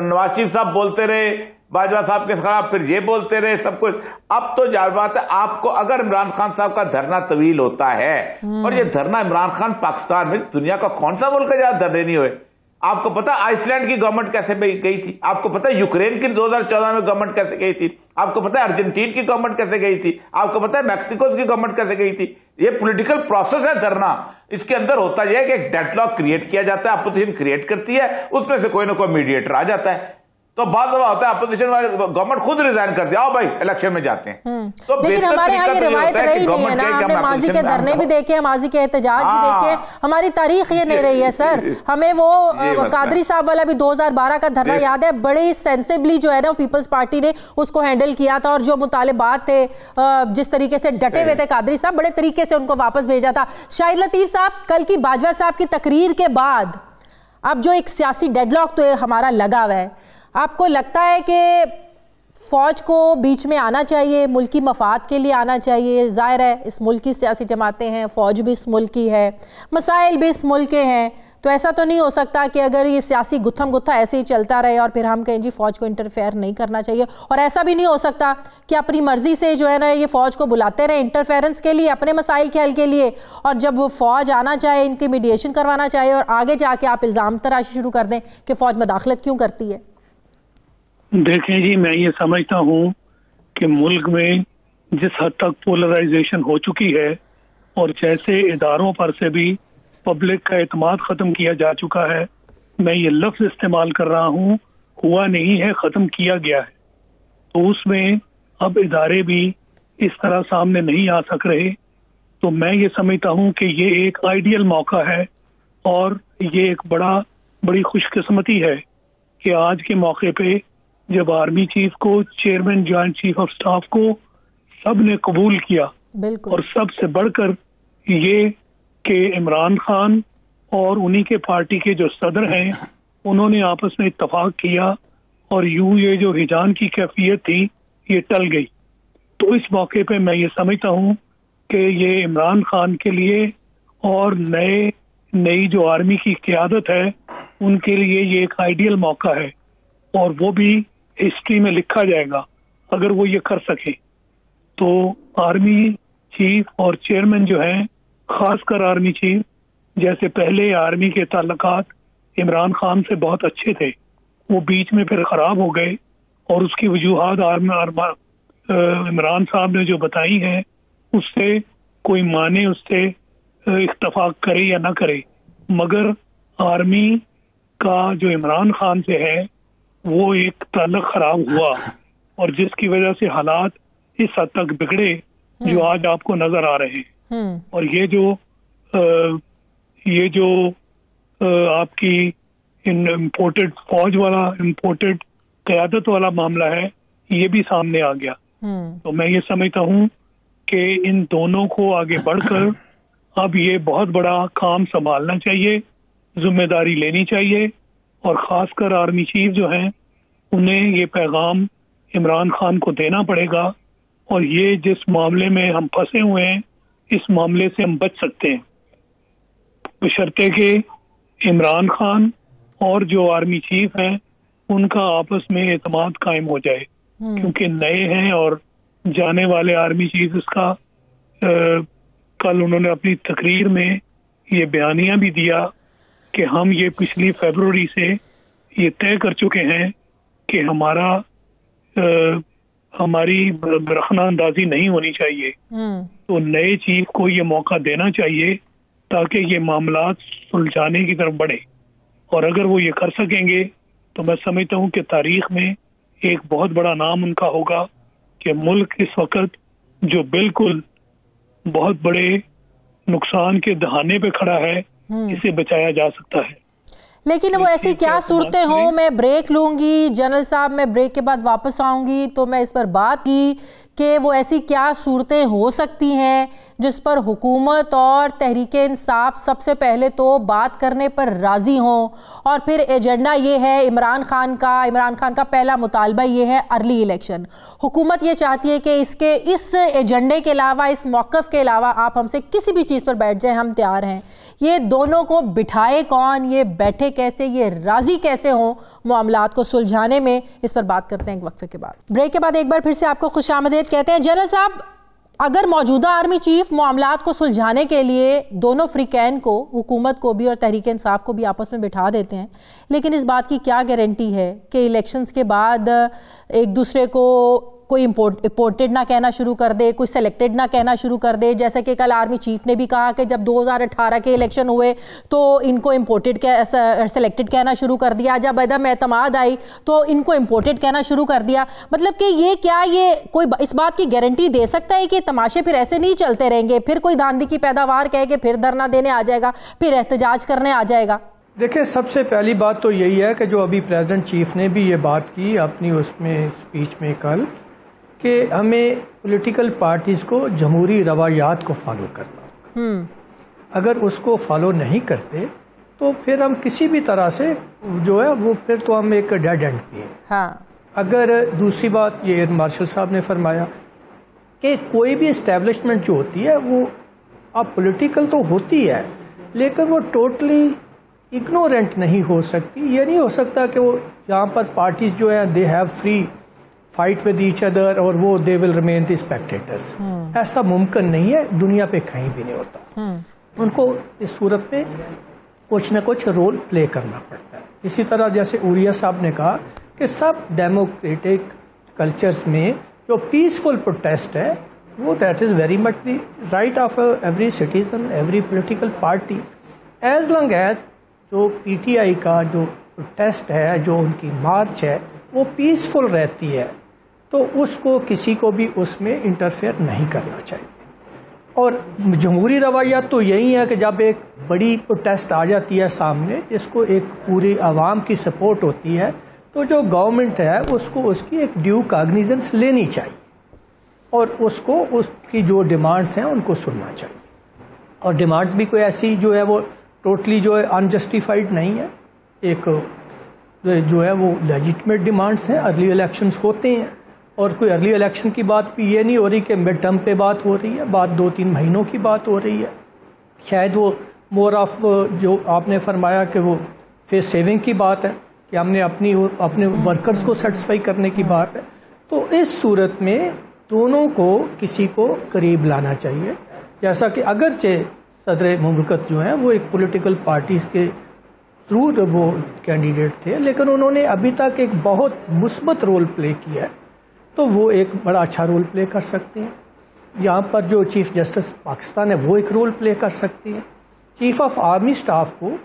نواز شریف صاحب بولتے رہے باجوہ صاحب کے خلاف، پھر یہ بولتے رہے سب کچھ. اب تو ظاہر بات ہے آپ کو اگر عمران خان صاحب کا دھرنا طویل ہوتا ہے، اور یہ دھرنا عمران خان پاکستان میں دنیا کا کون سا ملک ہے جہاں دھرنے نہیں ہوئے؟ آپ کو پتا آئس لینڈ کی گورنمنٹ کیسے گئی تھی؟ آپ کو پتا یوکرین کی 2014 میں گورنمنٹ کیسے گئی تھی؟ آپ کو پتا ہے ارجنٹین کی گورنمنٹ کیسے گئی تھی؟ آپ کو پتا ہے میکسیکو کی گورنمنٹ کیسے گئی تھی؟ یہ پولیٹیکل پروسیس ہے دھرنا. اس کے اندر ہوتا یہ ہے کہ ایک ڈیڈ لاک کریٹ کیا جاتا ہے، اپوزیشن کریٹ کرتی ہے، اس میں سے کوئی نہ کوئی میڈیٹر آ جاتا ہے. تو بعض دفعہ ہوتا ہے اپوزیشن والے گورنمنٹ خود ریزائن کرتی ہے، آؤ بھائی الیکشن میں جاتے ہیں. لیکن ہمارے ہاں یہ روایت رہی نہیں ہے نا. ہم نے ماضی کے دھرنے بھی دیکھے ہیں، ماضی کے احتجاج بھی دیکھے ہیں. ہماری تاریخ یہ نہیں رہی ہے سر. ہمیں وہ قادری صاحب والا بھی 2012 کا دھرنا یاد ہے، بڑی سینسبلی جو ہے نا پیپلز پارٹی نے اس کو ہینڈل کیا تھا، اور جو مطالبات تھے جس طریقے سے ڈٹے ہوئے تھے قادری صاحب، بڑے طریقے سے ان کو واپس بھیجا تھا. شاہد لطیف صاحب، کل کی باجوہ صاحب کی تقریر کے بعد اب جو ایک سیاسی ڈیڈ لاک تو ہمارا لگا ہوا ہے، آپ کو لگتا ہے کہ فوج کو بیچ میں آنا چاہیے، ملکی مفاد کے لیے آنا چاہیے؟ ظاہر ہے اس ملک کی سیاسی جماعتیں ہیں، فوج بھی اس ملک کی ہے، مسائل بھی اس ملک کے ہیں، تو ایسا تو نہیں ہو سکتا کہ اگر یہ سیاسی گتھم گتھا ایسے ہی چلتا رہے اور پھر ہم کہیں جی فوج کو انٹرفیئر نہیں کرنا چاہیے. اور ایسا بھی نہیں ہو سکتا کہ اپنی مرضی سے جو ہے نا یہ فوج کو بلاتے رہے انٹرفیئرنس کے لیے، اپنے مسائل کے حل کے لیے، اور جب وہ فوج آنا چاہے، ان کی میڈیشن کروانا چاہے، اور آگے جا کے آپ الزام تراشی شروع کر دیں کہ فوج مداخلت کیوں کرتی ہے. دیکھیں جی، میں یہ سمجھتا ہوں کہ ملک میں جس حد تک پولرائزیشن ہو چکی ہے، اور جیسے اداروں پر سے بھی پبلک کا اعتماد ختم کیا جا چکا ہے، میں یہ لفظ استعمال کر رہا ہوں، ہوا نہیں ہے، ختم کیا گیا ہے. تو اس میں اب ادارے بھی اس طرح سامنے نہیں آ سک رہے. تو میں یہ سمجھتا ہوں کہ یہ ایک آئیڈیل موقع ہے، اور یہ ایک بڑی خوش قسمتی ہے کہ آج کے موقع پہ جب آرمی چیف کو، chairman joint chief of staff کو سب نے قبول کیا، اور سب سے بڑھ کر یہ کہ عمران خان اور انہی کے پارٹی کے جو صدر ہیں انہوں نے آپس میں اتفاق کیا، اور یوں یہ جو ہجان کی کیفیت تھی یہ ٹل گئی. تو اس موقع پہ میں یہ سمجھتا ہوں کہ یہ عمران خان کے لیے اور نئی جو آرمی کی قیادت ہے ان کے لیے یہ ایک آئیڈیل موقع ہے، اور وہ بھی ہسٹری میں لکھا جائے گا اگر وہ یہ کر سکے. تو آرمی چیف اور چیئرمین جو ہیں، خاص کر آرمی چیف، جیسے پہلے آرمی کے تعلقات عمران خان سے بہت اچھے تھے، وہ بیچ میں پھر خراب ہو گئے، اور اس کی وجوہات عمران صاحب نے جو بتائی ہیں اس سے کوئی مانے اس سے اتفاق کرے یا نہ کرے، مگر آرمی کا جو عمران خان سے ہے وہ ایک تعلق خراب ہوا، اور جس کی وجہ سے حالات اس حد تک بگڑے جو آج آپ کو نظر آ رہے ہیں. اور یہ جو آپ کی امپورٹڈ فوج والا، امپورٹڈ قیادت والا معاملہ ہے، یہ بھی سامنے آ گیا. تو میں یہ سمجھتا ہوں کہ ان دونوں کو آگے بڑھ کر اب یہ بہت بڑا کام سنبھالنا چاہیے، ذمہ داری لینی چاہیے، اور خاص کر آرمی چیف جو ہیں انہیں یہ پیغام عمران خان کو دینا پڑے گا. اور یہ جس معاملے میں ہم پھنسے ہوئے ہیں اس معاملے سے ہم بچ سکتے ہیں، بشرطے کہ عمران خان اور جو آرمی چیف ہیں ان کا آپس میں اعتماد قائم ہو جائے، کیونکہ نئے ہیں اور جانے والے آرمی چیف اس کا کل انہوں نے اپنی تقریر میں یہ بیانیہ بھی دیا کہ ہم یہ پچھلی فیبروری سے یہ طے کر چکے ہیں کہ ہماری برخنا اندازی نہیں ہونی چاہیے. تو نئے چیف کو یہ موقع دینا چاہیے تاکہ یہ معاملات سلجھانے کی طرف بڑھے، اور اگر وہ یہ کر سکیں گے تو میں سمجھتا ہوں کہ تاریخ میں ایک بہت بڑا نام ان کا ہوگا کہ ملک اس وقت جو بالکل بہت بڑے نقصان کے دہانے پہ کھڑا ہے، اسے بچایا جا سکتا ہے. لیکن وہ ایسی کیا صورتیں ہوں، میں بریک لوں گی جنرل صاحب، میں بریک کے بعد واپس آؤں گی تو میں اس پر بات کی کہ وہ ایسی کیا صورتیں ہو سکتی ہیں جس پر حکومت اور تحریک انصاف سب سے پہلے تو بات کرنے پر راضی ہوں، اور پھر ایجنڈا یہ ہے عمران خان کا پہلا مطالبہ یہ ہے ارلی الیکشن۔ حکومت یہ چاہتی ہے کہ اس ایجنڈے کے علاوہ، اس موقف کے علاوہ آپ ہم سے کسی بھی چیز پر بیٹھ جائیں، ہم تیار ہیں۔ یہ دونوں کو بٹھائے کون، یہ بیٹھے کیسے، یہ راضی کیسے ہوں معاملات کو سلجھانے میں، اس پر بات کرتے ہیں ایک وقفے کے بعد۔ بریک کے بعد ایک بار پھر سے آپ کو خوش آمدید کہتے ہیں۔ جنرل صاحب، اگر موجودہ آرمی چیف معاملات کو سلجھانے کے لیے دونوں فریقین کو، حکومت کو بھی اور تحریک انصاف کو بھی آپس میں بٹھا دیتے ہیں، لیکن اس بات کی کیا گارنٹی ہے کہ الیکشنز کے بعد ایک دوسرے کو کوئی امپورٹڈ نہ کہنا شروع کر دے، کوئی سلیکٹڈ نہ کہنا شروع کر دے؟ جیسا کہ کل آرمی چیف نے بھی کہا کہ جب 2018 کے الیکشن ہوئے تو ان کو امپورٹڈ سلیکٹڈ کہنا شروع کر دیا، جب عدم اعتماد آئی تو ان کو امپورٹڈ کہنا شروع کر دیا۔ مطلب کہ یہ کوئی اس بات کی گارنٹی دے سکتا ہے کہ تماشے پھر ایسے نہیں چلتے رہیں گے، پھر کوئی دھاندلی کی پیداوار کہے کہ پھر دھرنا دینے آ جائے گا، پھر احتجاج کرنے آ جائے گا؟ دیکھیں، سب سے پہلی بات تو یہی ہے کہ جو ابھی پریزیڈنٹ چیف نے بھی یہ بات کی اپنی اس میں اسپیچ میں کل، کہ ہمیں پولیٹیکل پارٹیز کو جمہوری روایات کو فالو کرنا، اگر اس کو فالو نہیں کرتے تو پھر ہم کسی بھی طرح سے جو ہے وہ پھر تو ہم ایک ڈیڈ اینڈ پہ ہیں۔ اگر دوسری بات یہ ایئر مارشل صاحب نے فرمایا کہ کوئی بھی اسٹیبلشمنٹ جو ہوتی ہے وہ اب پولیٹیکل تو ہوتی ہے لیکن وہ ٹوٹلی اگنورینٹ نہیں ہو سکتی۔ یہ نہیں ہو سکتا کہ وہ یہاں پر پارٹیز جو ہیں they have free fight with each other اور وہ دے ول ریمین دی اسپیکٹیٹرس، ایسا ممکن نہیں ہے، دنیا پہ کہیں بھی نہیں ہوتا۔ ان کو اس صورت میں کچھ نہ کچھ رول پلے کرنا پڑتا ہے۔ اسی طرح جیسے اوریا صاحب نے کہا کہ سب ڈیموکریٹک کلچرز میں جو پیسفل پروٹیسٹ ہے وہ that is very much the right of every citizen, every political party, as long as جو پی ٹی آئی کا جو پروٹیسٹ ہے، جو ان کی مارچ ہے وہ پیسفل رہتی ہے، تو اس کو کسی کو بھی اس میں انٹرفیئر نہیں کرنا چاہیے۔ اور جمہوری روایات تو یہی ہے کہ جب ایک بڑی پروٹیسٹ آ جاتی ہے سامنے جس کو ایک پوری عوام کی سپورٹ ہوتی ہے، تو جو گورنمنٹ ہے اس کو اس کی ایک ڈیو کاگنیزنس لینی چاہیے اور اس کو اس کی جو ڈیمانڈس ہیں ان کو سننا چاہیے۔ اور ڈیمانڈس بھی کوئی ایسی جو ہے وہ ٹوٹلی جو ہے انجسٹیفائڈ نہیں ہے، ایک جو ہے وہ لیجیٹمیٹ ڈیمانڈس ہیں۔ ارلی الیکشنز ہوتے ہیں اور کوئی ارلی الیکشن کی بات بھی یہ نہیں ہو رہی کہ مڈ ٹرم پہ بات ہو رہی ہے، بات 2-3 مہینوں کی بات ہو رہی ہے۔ شاید وہ مور آف جو آپ نے فرمایا کہ وہ فیس سیونگ کی بات ہے کہ ہم نے اپنے ورکرز کو سیٹسفائی کرنے کی بات ہے۔ تو اس صورت میں دونوں کو کسی کو قریب لانا چاہیے، جیسا کہ اگرچہ صدر مملکت جو ہیں وہ ایک پولیٹیکل پارٹیز کے تھرو وہ کینڈیڈیٹ تھے، لیکن انہوں نے ابھی تک ایک بہت مثبت رول پلے کیا ہے، تو وہ ایک بڑا اچھا رول پلے کر سکتے ہیں۔ یہاں پر جو چیف جسٹس پاکستان ہے وہ ایک رول پلے کر سکتی ہیں۔ چیف آف آرمی سٹاف کو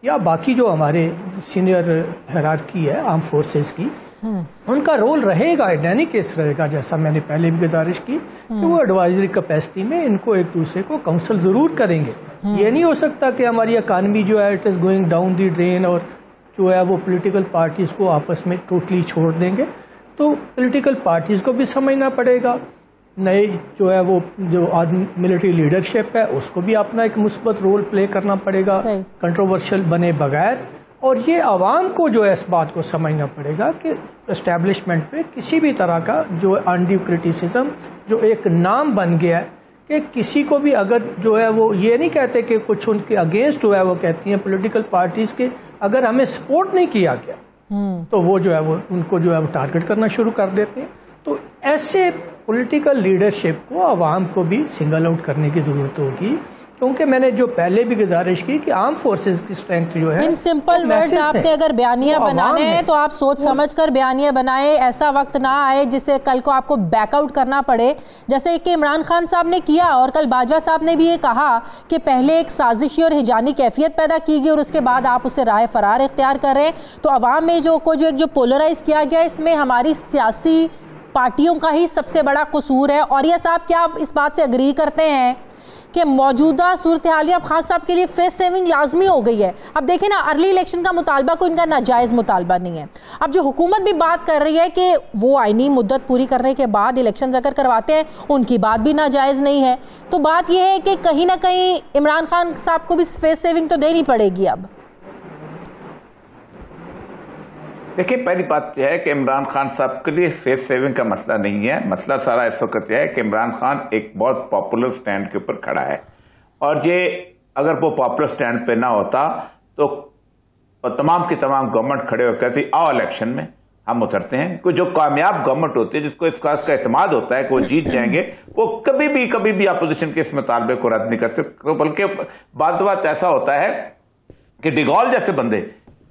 یا باقی جو ہمارے سینئر ہیرارکی ہے آرم فورسز کی، ان کا رول رہے گا، اینی کیس رہے گا، جیسا میں نے پہلے بھی گزارش کی کہ وہ ایڈوائزری کیپیسٹی میں ان کو ایک دوسرے کو کاؤنسل ضرور کریں گے۔ یہ نہیں ہو سکتا کہ ہماری اکانومی جو ہے it is going down the drain اور جو ہے وہ پولیٹیکل پارٹیز کو آپس میں ٹوٹلی چھوڑ دیں گے۔ تو پولیٹیکل پارٹیز کو بھی سمجھنا پڑے گا، نئے جو ہے وہ جو ملٹری لیڈرشپ ہے اس کو بھی اپنا ایک مثبت رول پلے کرنا پڑے گا کنٹروورشل بنے بغیر، اور یہ عوام کو جو ہے اس بات کو سمجھنا پڑے گا کہ اسٹیبلشمنٹ پہ کسی بھی طرح کا جو انڈیو کرٹیسزم جو ایک نام بن گیا ہے کہ کسی کو بھی اگر جو ہے وہ یہ نہیں کہتے کہ کچھ ان کے اگینسٹ جو ہے وہ کہتی ہیں پولیٹیکل پارٹیز کے اگر ہمیں سپورٹ نہیں کیا گیا تو وہ جو ہے وہ ان کو جو ہے وہ ٹارگٹ کرنا شروع کر دیتے ہیں۔ تو ایسے پولیٹیکل لیڈرشپ کو عوام کو بھی سنگل آؤٹ کرنے کی ضرورت ہوگی، کیونکہ میں نے جو پہلے بھی گزارش کی کہ آرم فورسز کی اسٹرینتھ جو ہے، ان سمپل ورڈز آپ نے اگر بیانیہ بنانے ہیں تو آپ سوچ سمجھ کر بیانیہ بنائیں، ایسا وقت نہ آئے جسے کل کو آپ کو بیک آؤٹ کرنا پڑے، جیسے کہ عمران خان صاحب نے کیا اور کل باجوہ صاحب نے بھی یہ کہا کہ پہلے ایک سازشی اور ہجانی کیفیت پیدا کی گئی اور اس کے بعد آپ اسے راہ فرار اختیار کر رہے ہیں۔ تو عوام میں جو پولرائز کیا گیا اس میں ہماری سیاسی پارٹیوں کا ہی سب سے بڑا قصور ہے۔ اور یہ صاحب کیا آپ اس بات سے اگری کرتے ہیں کہ موجودہ صورتحال اب خان صاحب کے لیے فیس سیونگ لازمی ہو گئی ہے. اب دیکھیں نا, ارلی الیکشن کا مطالبہ کوئی ان کا ناجائز مطالبہ نہیں ہے. اب جو حکومت بھی بات کر رہی ہے کہ وہ آئینی مدت پوری کرنے کے بعد الیکشنز اگر کرواتے ہیں, ان کی بات بھی ناجائز نہیں ہے. تو بات یہ ہے کہ کہیں نہ کہیں عمران خان صاحب کو بھی فیس سیونگ تو دینی پڑے گی. اب دیکھیں, پہلی بات یہ ہے کہ عمران خان صاحب کے لیے فیس سیونگ کا مسئلہ نہیں ہے. مسئلہ سارا اس وقت یہ ہے کہ عمران خان ایک بہت پاپولر سٹینڈ کے اوپر کھڑا ہے, اور یہ اگر وہ پاپولر سٹینڈ پہ نہ ہوتا تو تمام کی تمام گورنمنٹ کھڑے ہو کہتی آؤ الیکشن میں ہم اترتے ہیں. کوئی جو کامیاب گورنمنٹ ہوتی ہے, جس کو اس کا اعتماد ہوتا ہے کہ وہ جیت جائیں گے, وہ کبھی بھی اپوزیشن کے اس مطالبے کو رد نہیں کرتے. بلکہ بعض بات ایسا ہوتا ہے کہ ڈیگول جیسے بندے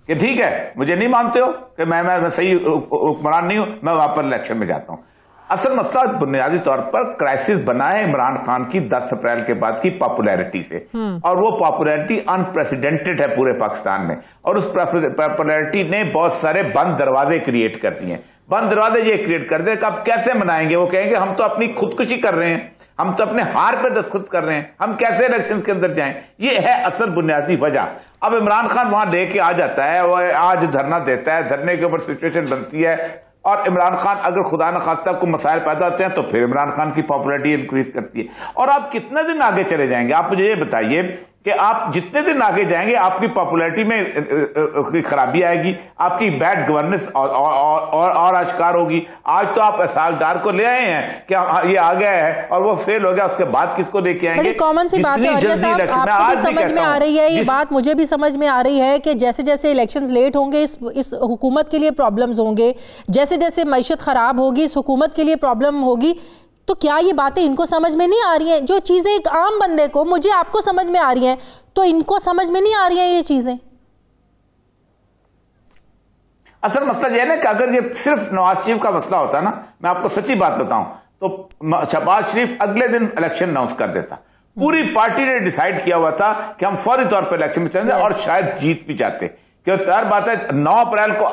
کہ ٹھیک ہے مجھے نہیں مانتے ہو کہ میں صحیح حکمران نہیں ہوں, میں وہاں پر الیکشن میں جاتا ہوں. اصل مسئلہ بنیادی طور پر کرائسس بنا ہے عمران خان کی 10 اپریل کے بعد کی پاپولیرٹی سے, اور وہ پاپولیرٹی انپریسیڈنٹڈ ہے پورے پاکستان میں, اور اس پاپولیرٹی نے بہت سارے بند دروازے کریٹ کر دیے ہیں. بند دروازے یہ کریٹ کر دے کہ آپ کیسے منائیں گے؟ وہ کہیں گے ہم تو اپنی خودکشی کر رہے ہیں, ہم تو اپنے ہار پہ دستخط کر رہے ہیں, ہم کیسے الیکشن کے اندر جائیں؟ یہ ہے اصل بنیادی وجہ. اب عمران خان وہاں لے کے آ جاتا ہے, وہ آج دھرنا دیتا ہے, دھرنے کے اوپر سچویشن بنتی ہے, اور عمران خان اگر خدا نخواستہ کو مسائل پیدا ہوتے ہیں تو پھر عمران خان کی پاپولیرٹی انکریز کرتی ہے. اور آپ کتنے دن آگے چلے جائیں گے؟ آپ مجھے یہ بتائیے کہ آپ جتنے دن آگے جائیں گے آپ کی پاپولیرٹی میں خرابی آئے گی, آپ کی بیڈ گورننس اور اشکار ہوگی. آج تو آپ اسحاق ڈار کو لے آئے ہیں کہ یہ آ گیا ہے اور وہ فیل ہو گیا, اس کے بعد کس کو لے کے آئیں گے؟ بڑی کامن سی بات ہے عالیہ صاحب, آپ کو بھی سمجھ میں آ رہی ہے یہ بات, مجھے بھی سمجھ میں آ رہی ہے کہ جیسے جیسے الیکشنز لیٹ ہوں گے اس حکومت کے لیے پرابلمز ہوں گے, جیسے جیسے معیشت خراب ہوگی اس حکومت کے لیے پرابلم ہوگی. تو کیا یہ باتیں ان کو سمجھ میں نہیں آ رہی ہیں؟ جو چیزیں ایک عام بندے کو, مجھے آپ کو سمجھ میں آ رہی ہیں, تو ان کو سمجھ میں نہیں آ رہی ہیں یہ چیزیں. اصل مسئلہ یہ ہے کہ اگر یہ صرف نواز شریف کا مسئلہ ہوتا نا, میں آپ کو سچی بات بتاؤں تو شہباز شریف اگلے دن الیکشن اناؤنس کر دیتا. پوری پارٹی نے ڈیسائیڈ کیا ہوا تھا کہ ہم فوری طور پر الیکشن میں چلیں گے, اور شاید جیت بھی جاتے. کہ ہر بات ہے 9 اپریل کو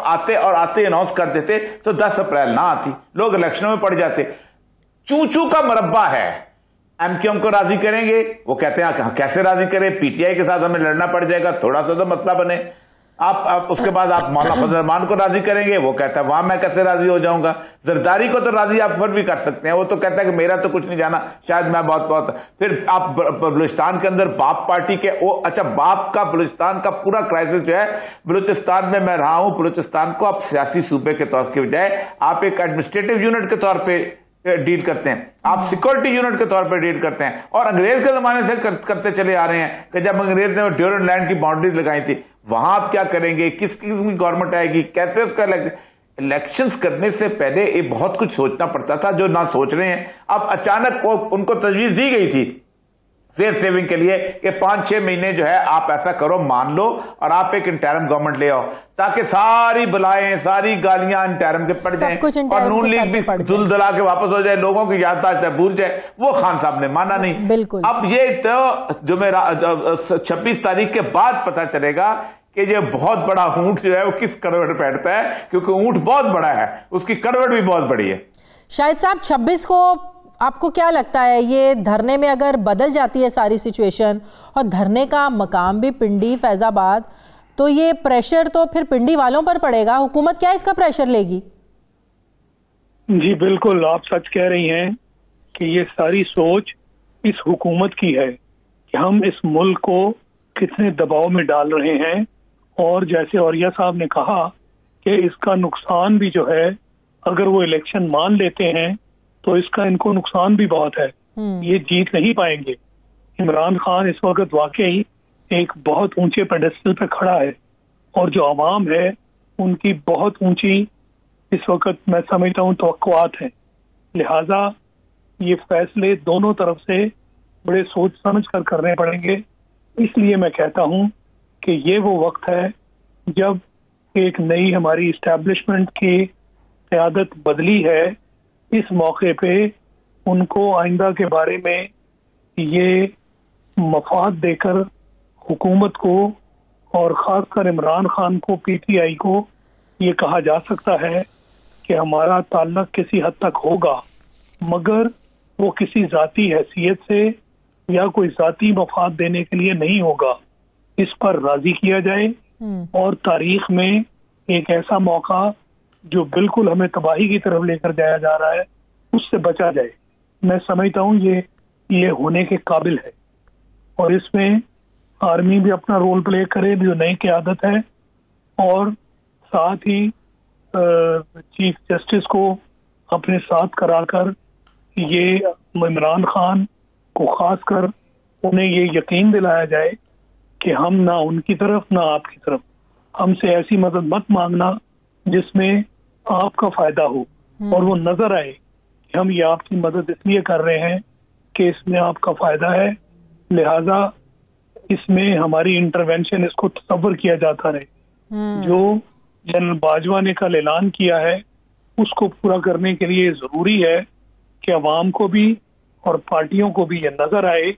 آتے اناؤنس کر دیتے تو 10 اپریل نہ آتی, لوگ الیکشنوں میں پڑ جاتے. چو کا مربع ہے. ایم کیو ایم کو راضی کریں گے, وہ کہتے ہیں کیسے راضی کریں, پی ٹی آئی کے ساتھ ہمیں لڑنا پڑ جائے گا, تھوڑا سا تو مسئلہ بنے. آپ اس کے بعد آپ مولانا فضل الرحمان کو راضی کریں گے, وہ کہتا ہے وہاں میں کیسے راضی ہو جاؤں گا. زرداری کو تو راضی آپ پھر بھی کر سکتے ہیں, وہ تو کہتا ہے کہ میرا تو کچھ نہیں جانا, شاید میں بہت. پھر آپ بلوچستان کے اندر باپ پارٹی کے, اچھا باپ کا بلوچستان کا پورا کرائسس جو ہے بلوچستان میں رہا ہوں, بلوچستان کو آپ سیاسی صوبے کے طور کے بجائے آپ ایک ایڈمنسٹریٹو یونٹ کے طور پہ ڈیل کرتے ہیں, آپ سیکورٹی یونٹ کے طور پر ڈیل کرتے ہیں. اور انگریز کے زمانے سے کرتے چلے آ رہے ہیں کہ جب انگریز نے ڈیورنڈ لینڈ کی باؤنڈریز لگائی تھی, وہاں آپ کیا کریں گے, کس قسم کی گورنمنٹ آئے گی, کیسے اس کا الیکشنز کرنے سے پہلے یہ بہت کچھ سوچنا پڑتا تھا جو نہ سوچ رہے ہیں. اب اچانک ان کو تجویز دی گئی تھی فیئر سیونگ کے لیے کہ 5-6 مہینے جو ہے آپ ایسا کرو, مان لو, اور آپ ایک انٹرم گورنمنٹ لے آؤ تاکہ ساری بلائیں ساری گالیاں انٹرم سے پڑ جائیں, اور نون لیگ بھی دلدلا کے واپس ہو جائے, لوگوں کی یادداشت بھول جائے. وہ خان صاحب نے مانا نہیں. اب یہ تو جو میرا 26 تاریخ کے بعد پتہ چلے گا کہ یہ بہت بڑا اونٹ جو ہے وہ کس کروٹ بیٹھتا ہے, کیونکہ اونٹ بہت بڑا ہے, اس کی کروٹ بھی بہت بڑی ہے. شاہد صاحب 26 کو آپ کو کیا لگتا ہے یہ دھرنے میں اگر بدل جاتی ہے ساری سچویشن, اور دھرنے کا مقام بھی پنڈی فیض آباد, تو یہ پریشر تو پھر پنڈی والوں پر پڑے گا, حکومت کیا اس کا پریشر لے گی؟ جی بالکل, آپ سچ کہہ رہی ہیں کہ یہ ساری سوچ اس حکومت کی ہے کہ ہم اس ملک کو کتنے دباؤ میں ڈال رہے ہیں, اور جیسے عالیہ صاحب نے کہا کہ اس کا نقصان بھی جو ہے اگر وہ الیکشن مان لیتے ہیں تو اس کا ان کو نقصان بھی بہت ہے, یہ جیت نہیں پائیں گے. عمران خان اس وقت واقعی ایک بہت اونچے پیڈسٹل پہ کھڑا ہے, اور جو عوام ہے ان کی بہت اونچی اس وقت میں سمجھتا ہوں توقعات ہیں. لہذا یہ فیصلے دونوں طرف سے بڑے سوچ سمجھ کر کرنے پڑیں گے. اس لیے میں کہتا ہوں کہ یہ وہ وقت ہے جب ایک نئی ہماری اسٹیبلشمنٹ کی قیادت بدلی ہے. اس موقع پہ ان کو آئندہ کے بارے میں یہ مفاد دے کر حکومت کو, اور خاص کر عمران خان کو, پی ٹی آئی کو یہ کہا جا سکتا ہے کہ ہمارا تعلق کسی حد تک ہوگا, مگر وہ کسی ذاتی حیثیت سے یا کوئی ذاتی مفاد دینے کے لیے نہیں ہوگا. اس پر راضی کیا جائے اور تاریخ میں ایک ایسا موقع جو بالکل ہمیں تباہی کی طرف لے کر جایا جا رہا ہے اس سے بچا جائے. میں سمجھتا ہوں یہ ہونے کے قابل ہے اور اس میں آرمی بھی اپنا رول پلے کرے جو نئی قیادت ہے اور ساتھ ہی چیف جسٹس کو اپنے ساتھ کرا کر یہ عمران خان کو خاص کر انہیں یہ یقین دلایا جائے کہ ہم نہ ان کی طرف نہ آپ کی طرف، ہم سے ایسی مدد مت مانگنا جس میں آپ کا فائدہ ہو اور وہ نظر آئے کہ ہم یہ آپ کی مدد اس لیے کر رہے ہیں کہ اس میں آپ کا فائدہ ہے، لہذا اس میں ہماری انٹرونشن اس کو تصور کیا جاتا رہے. جو جنرل باجوہ نے کل اعلان کیا ہے اس کو پورا کرنے کے لیے ضروری ہے کہ عوام کو بھی اور پارٹیوں کو بھی یہ نظر آئے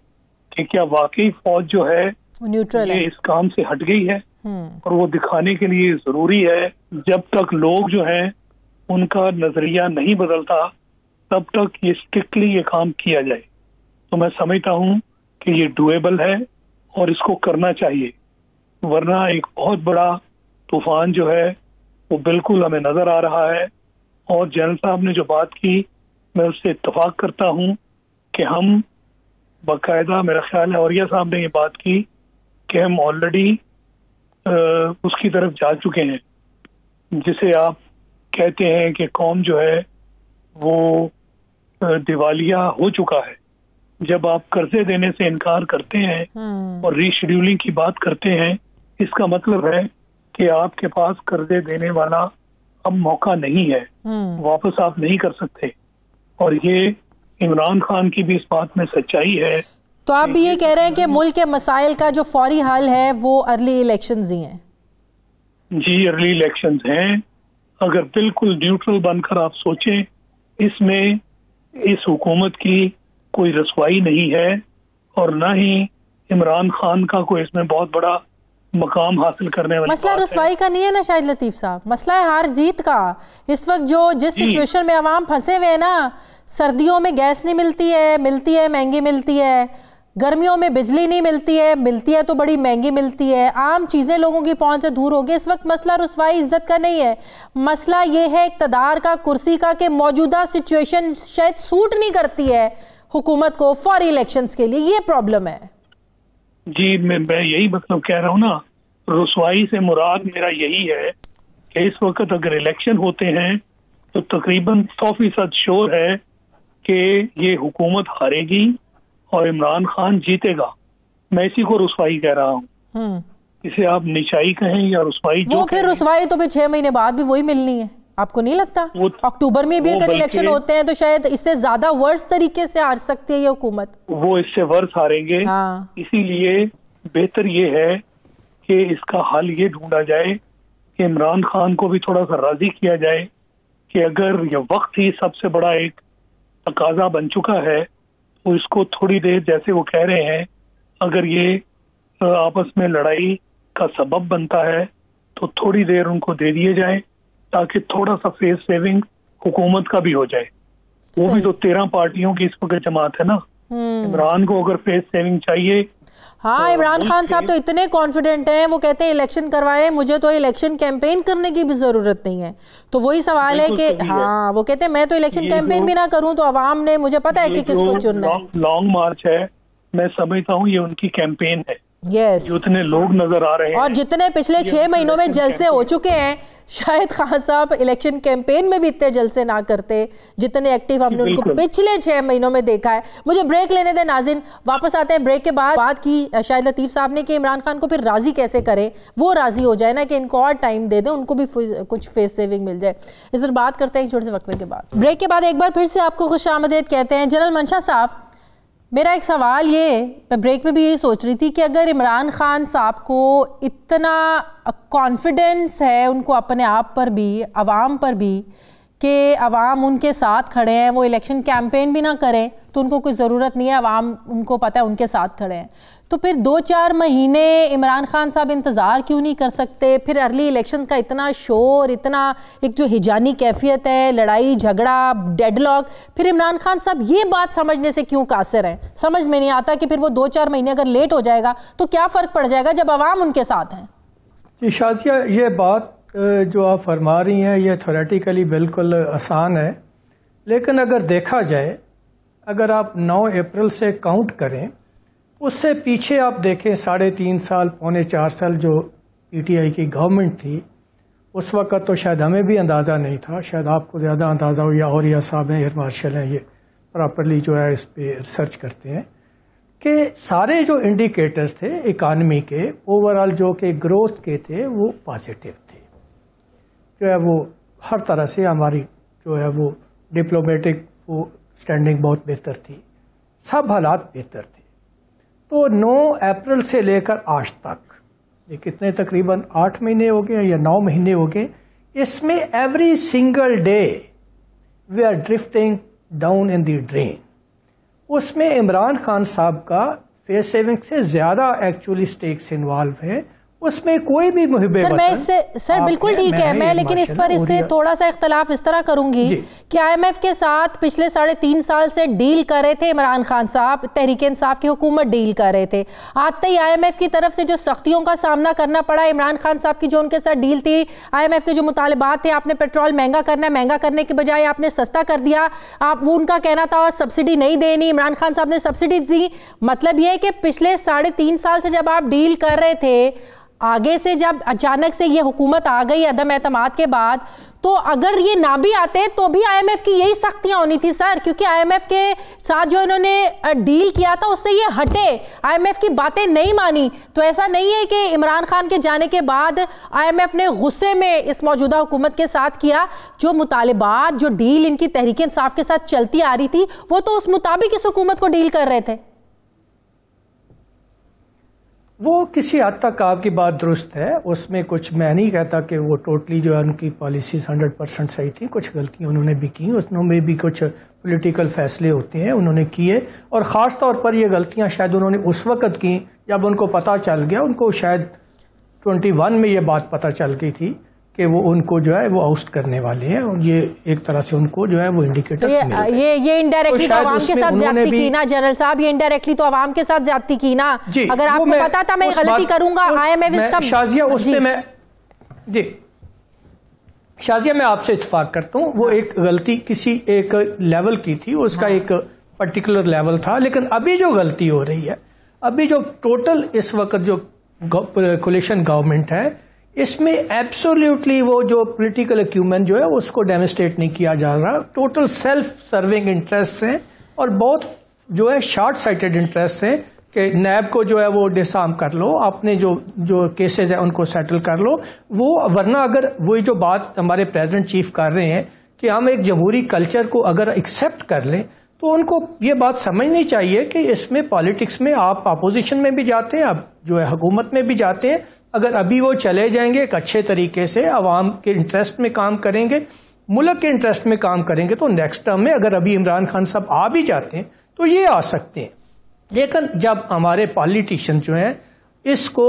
کہ کیا واقعی فوج جو ہے یہ اس کام سے ہٹ گئی ہے، اور وہ دکھانے کے لیے ضروری ہے. جب تک لوگ جو ہیں ان کا نظریہ نہیں بدلتا تب تک یہ اسٹرکٹلی یہ کام کیا جائے. تو میں سمجھتا ہوں کہ یہ ڈویبل ہے اور اس کو کرنا چاہیے، ورنہ ایک بہت بڑا طوفان جو ہے وہ بالکل ہمیں نظر آ رہا ہے. اور جنرل صاحب نے جو بات کی میں اس سے اتفاق کرتا ہوں کہ ہم باقاعدہ، میرا خیال ہے اوریہ صاحب نے یہ بات کی کہ ہم آلریڈی اس کی طرف جا چکے ہیں جسے آپ کہتے ہیں کہ قوم جو ہے وہ دیوالیہ ہو چکا ہے. جب آپ قرضے دینے سے انکار کرتے ہیں اور ری شیڈیولنگ کی بات کرتے ہیں اس کا مطلب ہے کہ آپ کے پاس قرضے دینے والا اب موقع نہیں ہے، واپس آپ نہیں کر سکتے. اور یہ عمران خان کی بھی اس بات میں سچائی ہے. تو آپ بھی یہ کہہ رہے ہیں کہ ملک کے مسائل کا جو فوری حل ہے وہ ارلی الیکشنز ہی ہیں؟ جی ارلی الیکشنز ہیں. اگر بالکل نیوٹرل بن کر آپ سوچیں اس میں اس حکومت کی کوئی رسوائی نہیں ہے اور نہ ہی عمران خان کا کوئی اس میں بہت بڑا مقام حاصل کرنے والی مسئلہ رسوائی کا نہیں ہے نا شاہد لطیف صاحب، مسئلہ ہے ہار جیت کا. اس وقت جس سچویشن میں عوام پھنسے ہوئے ہیں نا، سردیوں میں گیس نہیں ملتی ہے مہنگی ملتی ہے، گرمیوں میں بجلی نہیں ملتی ہے تو بڑی مہنگی ملتی ہے، عام چیزیں لوگوں کی پہنچ سے دور ہو گئی. اس وقت مسئلہ رسوائی عزت کا نہیں ہے، مسئلہ یہ ہے اقتدار کا، کرسی کا، کہ موجودہ سچویشن شاید سوٹ نہیں کرتی ہے حکومت کو فوری الیکشنز کے لیے. یہ پرابلم ہے. جی میں یہی مطلب کہہ رہا ہوں نا، رسوائی سے مراد میرا یہی ہے کہ اس وقت اگر الیکشن ہوتے ہیں تو تقریباً 100% شور ہے کہ یہ حکومت ہارے گی اور عمران خان جیتے گا. میں اسی کو رسوائی کہہ رہا ہوں. اسے آپ نچائی کہیں یا رسوائی، وہ پھر رسوائی تو پھر 6 مہینے بعد بھی وہی ملنی ہے. آپ کو نہیں لگتا اکتوبر میں بھی اگر الیکشن ہوتے ہیں تو شاید اس سے زیادہ ورس طریقے سے ہار سکتی ہے یہ حکومت؟ وہ اس سے ورس ہاریں گے. اسی لیے بہتر یہ ہے کہ اس کا حل یہ ڈھونڈا جائے کہ عمران خان کو بھی تھوڑا سا راضی کیا جائے کہ اگر یہ وقت ہی سب سے بڑا ایک تقاضا بن چکا ہے تو اس کو تھوڑی دیر، جیسے وہ کہہ رہے ہیں، اگر یہ آپس میں لڑائی کا سبب بنتا ہے تو تھوڑی دیر ان کو دے دیے جائے تاکہ تھوڑا سا فیس سیونگ حکومت کا بھی ہو جائے. وہ بھی تو 13 پارٹیوں کی اس وقت جماعت ہے نا. عمران کو اگر فیس سیونگ چاہیے، ہاں عمران خان صاحب تو اتنے کانفیڈنٹ ہیں، وہ کہتے ہیں الیکشن کروائے، مجھے تو الیکشن کیمپین کرنے کی بھی ضرورت نہیں ہے. تو وہی سوال ہے کہ ہاں وہ کہتے ہیں میں تو الیکشن کیمپین بھی نہ کروں تو عوام نے مجھے پتا ہے کہ کس کو چننا ہے. لانگ مارچ ہے، میں سمجھتا ہوں یہ ان کی کیمپین ہے. یس، جتنے لوگ نظر آ رہے ہیں اور جتنے پچھلے 6 مہینوں میں جلسے ہو چکے ہیں، شاید خان صاحب الیکشن کیمپین میں بھی اتنے جلسے نہ کرتے جتنے ایکٹیو ہم نے ان کو پچھلے 6 مہینوں میں دیکھا ہے. مجھے بریک لینے دیں ناظرین، واپس آتے ہیں بریک کے بعد. بات کی شاہد لطیف صاحب نے کہ عمران خان کو پھر راضی کیسے کریں، وہ راضی ہو جائے نا، کہ ان کو اور ٹائم دے دیں، ان کو بھی کچھ فیس سیونگ مل جائے. اس پر بات کرتے ہیں ایک چھوٹے سے وقفے کے بعد. بریک کے بعد ایک بار پھر سے آپ کو خوش آمدید کہتے ہیں. جنرل منشا صاحب، میرا ایک سوال یہ، میں بریک میں بھی یہی سوچ رہی تھی کہ اگر عمران خان صاحب کو اتنا کانفیڈنس ہے ان کو اپنے آپ پر بھی، عوام پر بھی، کہ عوام ان کے ساتھ کھڑے ہیں، وہ الیکشن کیمپین بھی نہ کریں، تو ان کو کوئی ضرورت نہیں ہے, عوام ان کو پتہ ہے ان کے ساتھ کھڑے ہیں. تو پھر 2-4 مہینے عمران خان صاحب انتظار کیوں نہیں کر سکتے؟ پھر ارلی الیکشنز کا اتنا شور, اتنا ایک جو ہجانی کیفیت ہے, لڑائی جھگڑا, ڈیڈ لاک, پھر عمران خان صاحب یہ بات سمجھنے سے کیوں قاصر ہیں؟ سمجھ میں نہیں آتا کہ پھر وہ 2-4 مہینے اگر لیٹ ہو جائے گا تو کیا فرق پڑ جائے گا جب عوام ان کے ساتھ ہیں. جی شازیہ, یہ بات جو آپ فرما رہی ہیں یہ تھیوریٹیکلی بالکل آسان ہے, لیکن اگر دیکھا جائے, اگر آپ 9 اپریل سے کاؤنٹ کریں, اس سے پیچھے آپ دیکھیں 3.5 سال 4.25 سال جو پی ٹی آئی کی گورنمنٹ تھی, اس وقت تو شاید ہمیں بھی اندازہ نہیں تھا, شاید آپ کو زیادہ اندازہ ہو, یا اوریہ صاحب ہیں, ایئر مارشل ہیں, یہ پراپرلی جو ہے اس پہ ریسرچ کرتے ہیں, کہ سارے جو انڈیکیٹرز تھے اکانومی کے اوورال جو کہ گروتھ کے تھے وہ پازیٹیو تھے, جو ہے وہ ہر طرح سے ہماری جو ہے وہ ڈپلومیٹک وہ اسٹینڈنگ بہت بہتر تھی, سب حالات بہتر تھے. تو 9 اپریل سے لے کر آج تک یہ کتنے تقریباً 8 مہینے ہو گئے یا 9 مہینے ہو گئے, اس میں every single day we are drifting down in the drain. اس میں عمران خان صاحب کا فیس سیونگ سے زیادہ ایکچولی سٹیکس انوالو ہے, اس میں کوئی بھی محب سر میں اس سے سر بالکل ٹھیک ہے, میں لیکن اس پر اس سے تھوڑا سا اختلاف اس طرح کروں گی کہ آئی ایم ایف کے ساتھ پچھلے 3.5 سال سے ڈیل کر رہے تھے عمران خان صاحب, تحریک انصاف کی حکومت ڈیل کر رہے تھے. آتے ہی آئی ایم ایف کی طرف سے جو سختیوں کا سامنا کرنا پڑا عمران خان صاحب کی, جو ان کے ساتھ ڈیل تھی, آئی ایم ایف کے جو مطالبات تھے, آپ نے پیٹرول مہنگا کرنا ہے, مہنگا کرنے کے بجائے آپ نے سستا کر دیا, آپ وہ ان کا کہنا تھا سبسڈی نہیں دینی, عمران خان صاحب نے سبسڈی دی. مطلب یہ ہے کہ پچھلے 3.5 سال سے جب آپ ڈیل کر رہے تھے, آگے سے جب اچانک سے یہ حکومت آ گئی عدم اعتماد کے بعد, تو اگر یہ نہ بھی آتے تو بھی آئی ایم ایف کی یہی سختیاں ہونی تھی سر, کیونکہ آئی ایم ایف کے ساتھ جو انہوں نے ڈیل کیا تھا اس سے یہ ہٹے, آئی ایم ایف کی باتیں نہیں مانی. تو ایسا نہیں ہے کہ عمران خان کے جانے کے بعد آئی ایم ایف نے غصے میں اس موجودہ حکومت کے ساتھ کیا, جو مطالبات, جو ڈیل ان کی تحریک انصاف کے ساتھ چلتی آ رہی تھی, وہ تو اس مطابق اس حکومت کو ڈیل کر رہے تھے. وہ کسی حد تک آپ کی بات درست ہے, اس میں کچھ میں نہیں کہتا کہ وہ ٹوٹلی جو ہے ان کی پالیسیز 100% صحیح تھی, کچھ غلطیاں انہوں نے بھی کی, اس میں بھی کچھ پولیٹیکل فیصلے ہوتے ہیں انہوں نے کیے, اور خاص طور پر یہ غلطیاں شاید انہوں نے اس وقت کی جب ان کو پتہ چل گیا, ان کو شاید 21 میں یہ بات پتہ چل گئی تھی کہ وہ ان کو جو ہے وہ آؤسٹ کرنے والے ہیں, اور یہ ایک طرح سے ان کو جو ہے وہ انڈیکیٹر یہ انڈائریکٹلی تو عوام کے ساتھ زیادتی کی نا جنرل صاحب, یہ انڈائریکٹلی تو عوام کے ساتھ زیادتی کی نا. اگر آپ کو پتا تھا میں غلطی کروں گا, آئی ایم ایف کا شازیہ اس پہ میں جی شازیہ میں آپ سے اتفاق کرتا ہوں, وہ ایک غلطی کسی ایک لیول کی تھی, اس کا ایک پرٹیکولر لیول تھا, لیکن ابھی جو غلطی ہو رہی ہے, ابھی جو ٹوٹل اس وقت جو کولیشن گورنمنٹ ہے, اس میں ایبسولیوٹلی وہ جو پولیٹیکل ایکیومن جو ہے اس کو ڈیمونسٹریٹ نہیں کیا جا رہا, ٹوٹل سیلف سرونگ انٹرسٹ ہیں, اور بہت جو ہے شارٹ سائٹڈ انٹرسٹ ہیں کہ نیب کو جو ہے وہ ڈسارم کر لو, اپنے جو کیسز ہیں ان کو سیٹل کر لو. وہ ورنہ اگر وہی جو بات ہمارے پریزیڈنٹ چیف کر رہے ہیں کہ ہم ایک جمہوری کلچر کو اگر ایکسیپٹ کر لیں, تو ان کو یہ بات سمجھنی چاہیے کہ اس میں پالیٹکس میں آپ اپوزیشن میں بھی جاتے ہیں, اب جو ہے حکومت میں بھی جاتے ہیں, اگر ابھی وہ چلے جائیں گے ایک اچھے طریقے سے, عوام کے انٹرسٹ میں کام کریں گے, ملک کے انٹرسٹ میں کام کریں گے, تو نیکسٹ ٹرم میں اگر ابھی عمران خان صاحب آ بھی جاتے ہیں تو یہ آ سکتے ہیں. لیکن جب ہمارے پالیٹیشین جو ہیں اس کو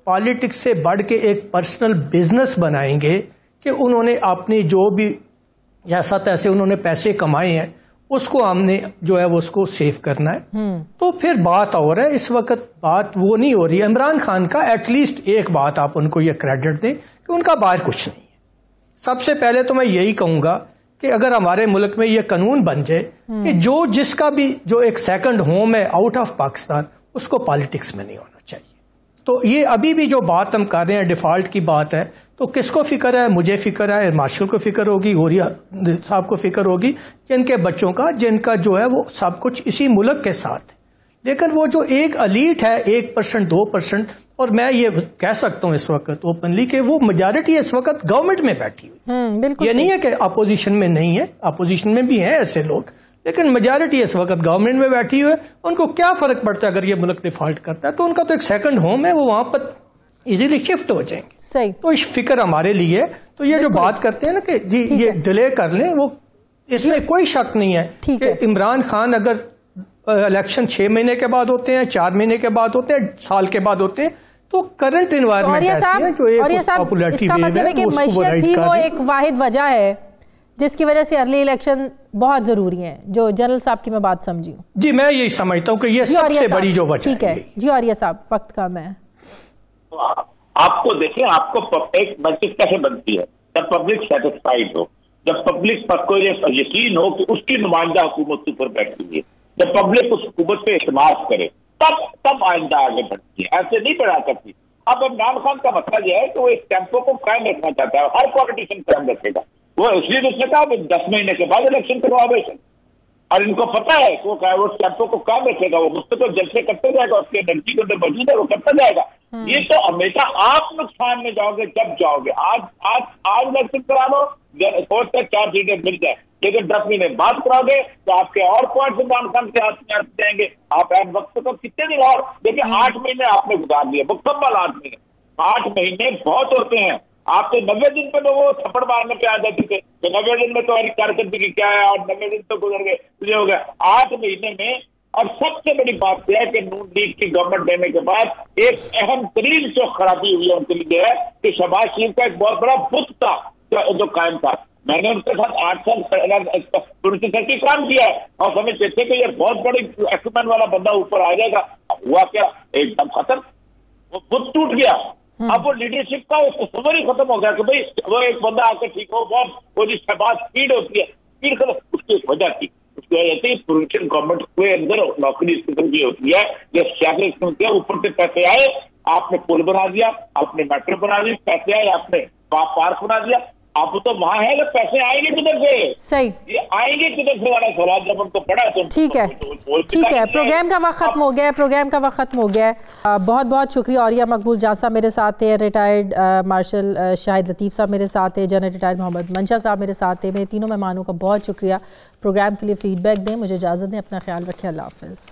پالیٹکس سے بڑھ کے ایک پرسنل بزنس بنائیں گے کہ انہوں نے اپنی جو بھی جیسا تیسے انہوں نے پیسے کمائے ہیں اس کو ہم نے جو ہے وہ اس کو سیو کرنا ہے, تو پھر بات اور ہے. اس وقت بات وہ نہیں ہو رہی ہے. عمران خان کا ایٹ لیسٹ ایک بات آپ ان کو یہ کریڈٹ دیں کہ ان کا باہر کچھ نہیں ہے. سب سے پہلے تو میں یہی کہوں گا کہ اگر ہمارے ملک میں یہ قانون بن جائے کہ جس کا بھی جو ایک سیکنڈ ہوم ہے آؤٹ آف پاکستان, اس کو پالیٹکس میں نہیں ہونا چاہیے. تو یہ ابھی بھی جو بات ہم کر رہے ہیں ڈیفالٹ کی بات ہے, تو کس کو فکر ہے؟ مجھے فکر ہے, مارشل کو فکر ہوگی, اوریہ صاحب کو فکر ہوگی, جن کے بچوں کا جن کا جو ہے وہ سب کچھ اسی ملک کے ساتھ ہے. لیکن وہ جو ایک الیٹ ہے 1% 2%, اور میں یہ کہہ سکتا ہوں اس وقت اوپنلی کہ وہ میجارٹی اس وقت گورنمنٹ میں بیٹھی ہوئی. یہ نہیں ہے کہ اپوزیشن میں نہیں ہے, اپوزیشن میں بھی ہیں ایسے لوگ, لیکن میجارٹی اس وقت گورنمنٹ میں بیٹھی ہوئی ہے. ان کو کیا فرق پڑتا ہے اگر یہ ملک ڈیفالٹ کرتا ہے؟ تو ان کا تو ایک سیکنڈ ہوم ہے, وہ وہاں پر ایزیلی شفٹ ہو جائیں گے. صحیح. تو اس فکر ہمارے لیے, تو یہ جو بات کرتے ہیں نا کہ جی یہ ڈیلے کر لیں, وہ اس میں کوئی شک نہیں ہے کہ عمران خان اگر الیکشن 6 مہینے کے بعد ہوتے ہیں، 4 مہینے کے بعد ہوتے ہیں، سال کے بعد ہوتے ہیں. تو کرنٹ انوائرمنٹ ایسی ہے جو ایک پاپولیرٹی اس کا مطلب ہے کہ معیشت ہی وہ ایک واحد وجہ ہے جس کی وجہ سے ارلی الیکشن بہت ضروری ہیں، جو جنرل صاحب کی میں بات سمجھی ہوں. جی میں یہی سمجھتا ہوں کہ یہ سب سے بڑی جو وجہ ہے. ٹھیک ہے جی عاریہ صاحب، وقت کم ہے. آپ کو دیکھیں، آپ کو ایک مسجد کیسے بنتی ہے جب پبلک سیٹسفائیڈ ہو، جب پبلک پر کوئی یقین ہو کہ اس کی نمائندہ حکومت پر بیٹھی ہے، جب پبلک اس حکومت پہ اعتماد کرے تب آئندہ آگے بڑھتی ہے، ایسے نہیں بڑھا کرتی. اب عمران خان کا مسئلہ یہ ہے کہ وہ اس ٹیمپو کو قائم رکھنا چاہتا ہے، ہر پالیٹیشین قائم رکھے گا. وہ اس لیے اس نے کہا 10 مہینے کے بعد الیکشن کروا، اور ان کو پتا ہے کہ وہ ٹیمپو کو قائم رکھے گا، وہ مستقل جلسے کرتے جائے گا، اس کے انرجی کے اندر موجود ہے، وہ کرتا جائے گا. یہ تو ہمیشہ آپ نقصان میں جاؤ گے جب جاؤ گے. آج الیکشن کرا لو، ہو سکتا ہے 4 سیٹیں مل جائیں، لیکن 10 مہینے بعد کراؤ گے تو آپ کے اور پوائنٹ عمران خان کے ہاتھ میں آتے جائیں گے. آپ ایٹ وقت تو کتنے دن اور دیکھیں، 8 مہینے آپ نے گزار لیے، مکمل 8 مہینے. 8 مہینے بہت ہوتے ہیں. آپ تو 90 دن پہ وہ تھپڑ مارنے پہ آ جاتے تھے کہ 90 دن میں تو کارکردگی کیا ہے، اور 90 دن تو گزر گئے، یہ ہو گیا. 8 مہینے میں. اور سب سے بڑی بات یہ ہے کہ نون لیگ کی گورنمنٹ دینے کے بعد ایک اہم ترین جو خرابی ہوئی ہے ان کے لیے ہے کہ شہباز شریف کا ایک بہت بڑا بت تھا جو قائم تھا. میں نے ان کے ساتھ 8 سال پولیٹیکل کام کیا ہے اور سمجھتے تھے کہ یہ بہت بڑی ایکوپمنٹ والا بندہ اوپر آ جائے گا. ہوا کیا؟ ایک دم ختم، وہ بت ٹوٹ گیا. اب وہ لیڈرشپ کا تصور ہی ختم ہو گیا کہ بھائی وہ ایک بندہ آ کے ٹھیک ہو، وہ جس کے بعد اسپیڈ ہوتی ہے، اسپیڈ ختم. اس کی ایک وجہ تھی، اس کی وجہ سے پروونشل گورنمنٹ کے اندر نوکری اس قسم کی ہوتی ہے، یہ سیاسی قسم کی ہے. اوپر سے پیسے آئے، آپ نے پل بنا دیا، آپ نے میٹرو بنا دی، پیسے آئے آپ نے پارک بنا دیا. آپ تو وہاں ہے کہ پیسے آئیں گے کدھر سے؟ صحیح، یہ آئیں گے کدھر سے والا سوال جب ان کو پڑھا تو ٹھیک ہے. پروگرام کا وقت ختم ہو گیا ہے. بہت بہت شکریہ. عاریہ مقبول جان صاحب میرے ساتھ تھے، ریٹائرڈ مارشل شاہد لطیف صاحب میرے ساتھ تھے، جنرل ریٹائرڈ محمد منشا صاحب میرے ساتھ تھے. میرے تینوں مہمانوں کا بہت شکریہ. پروگرام کے لیے فیڈ بیک دیں. مجھے اجازت دیں، اپنا خیال رکھیں. اللہ حافظ.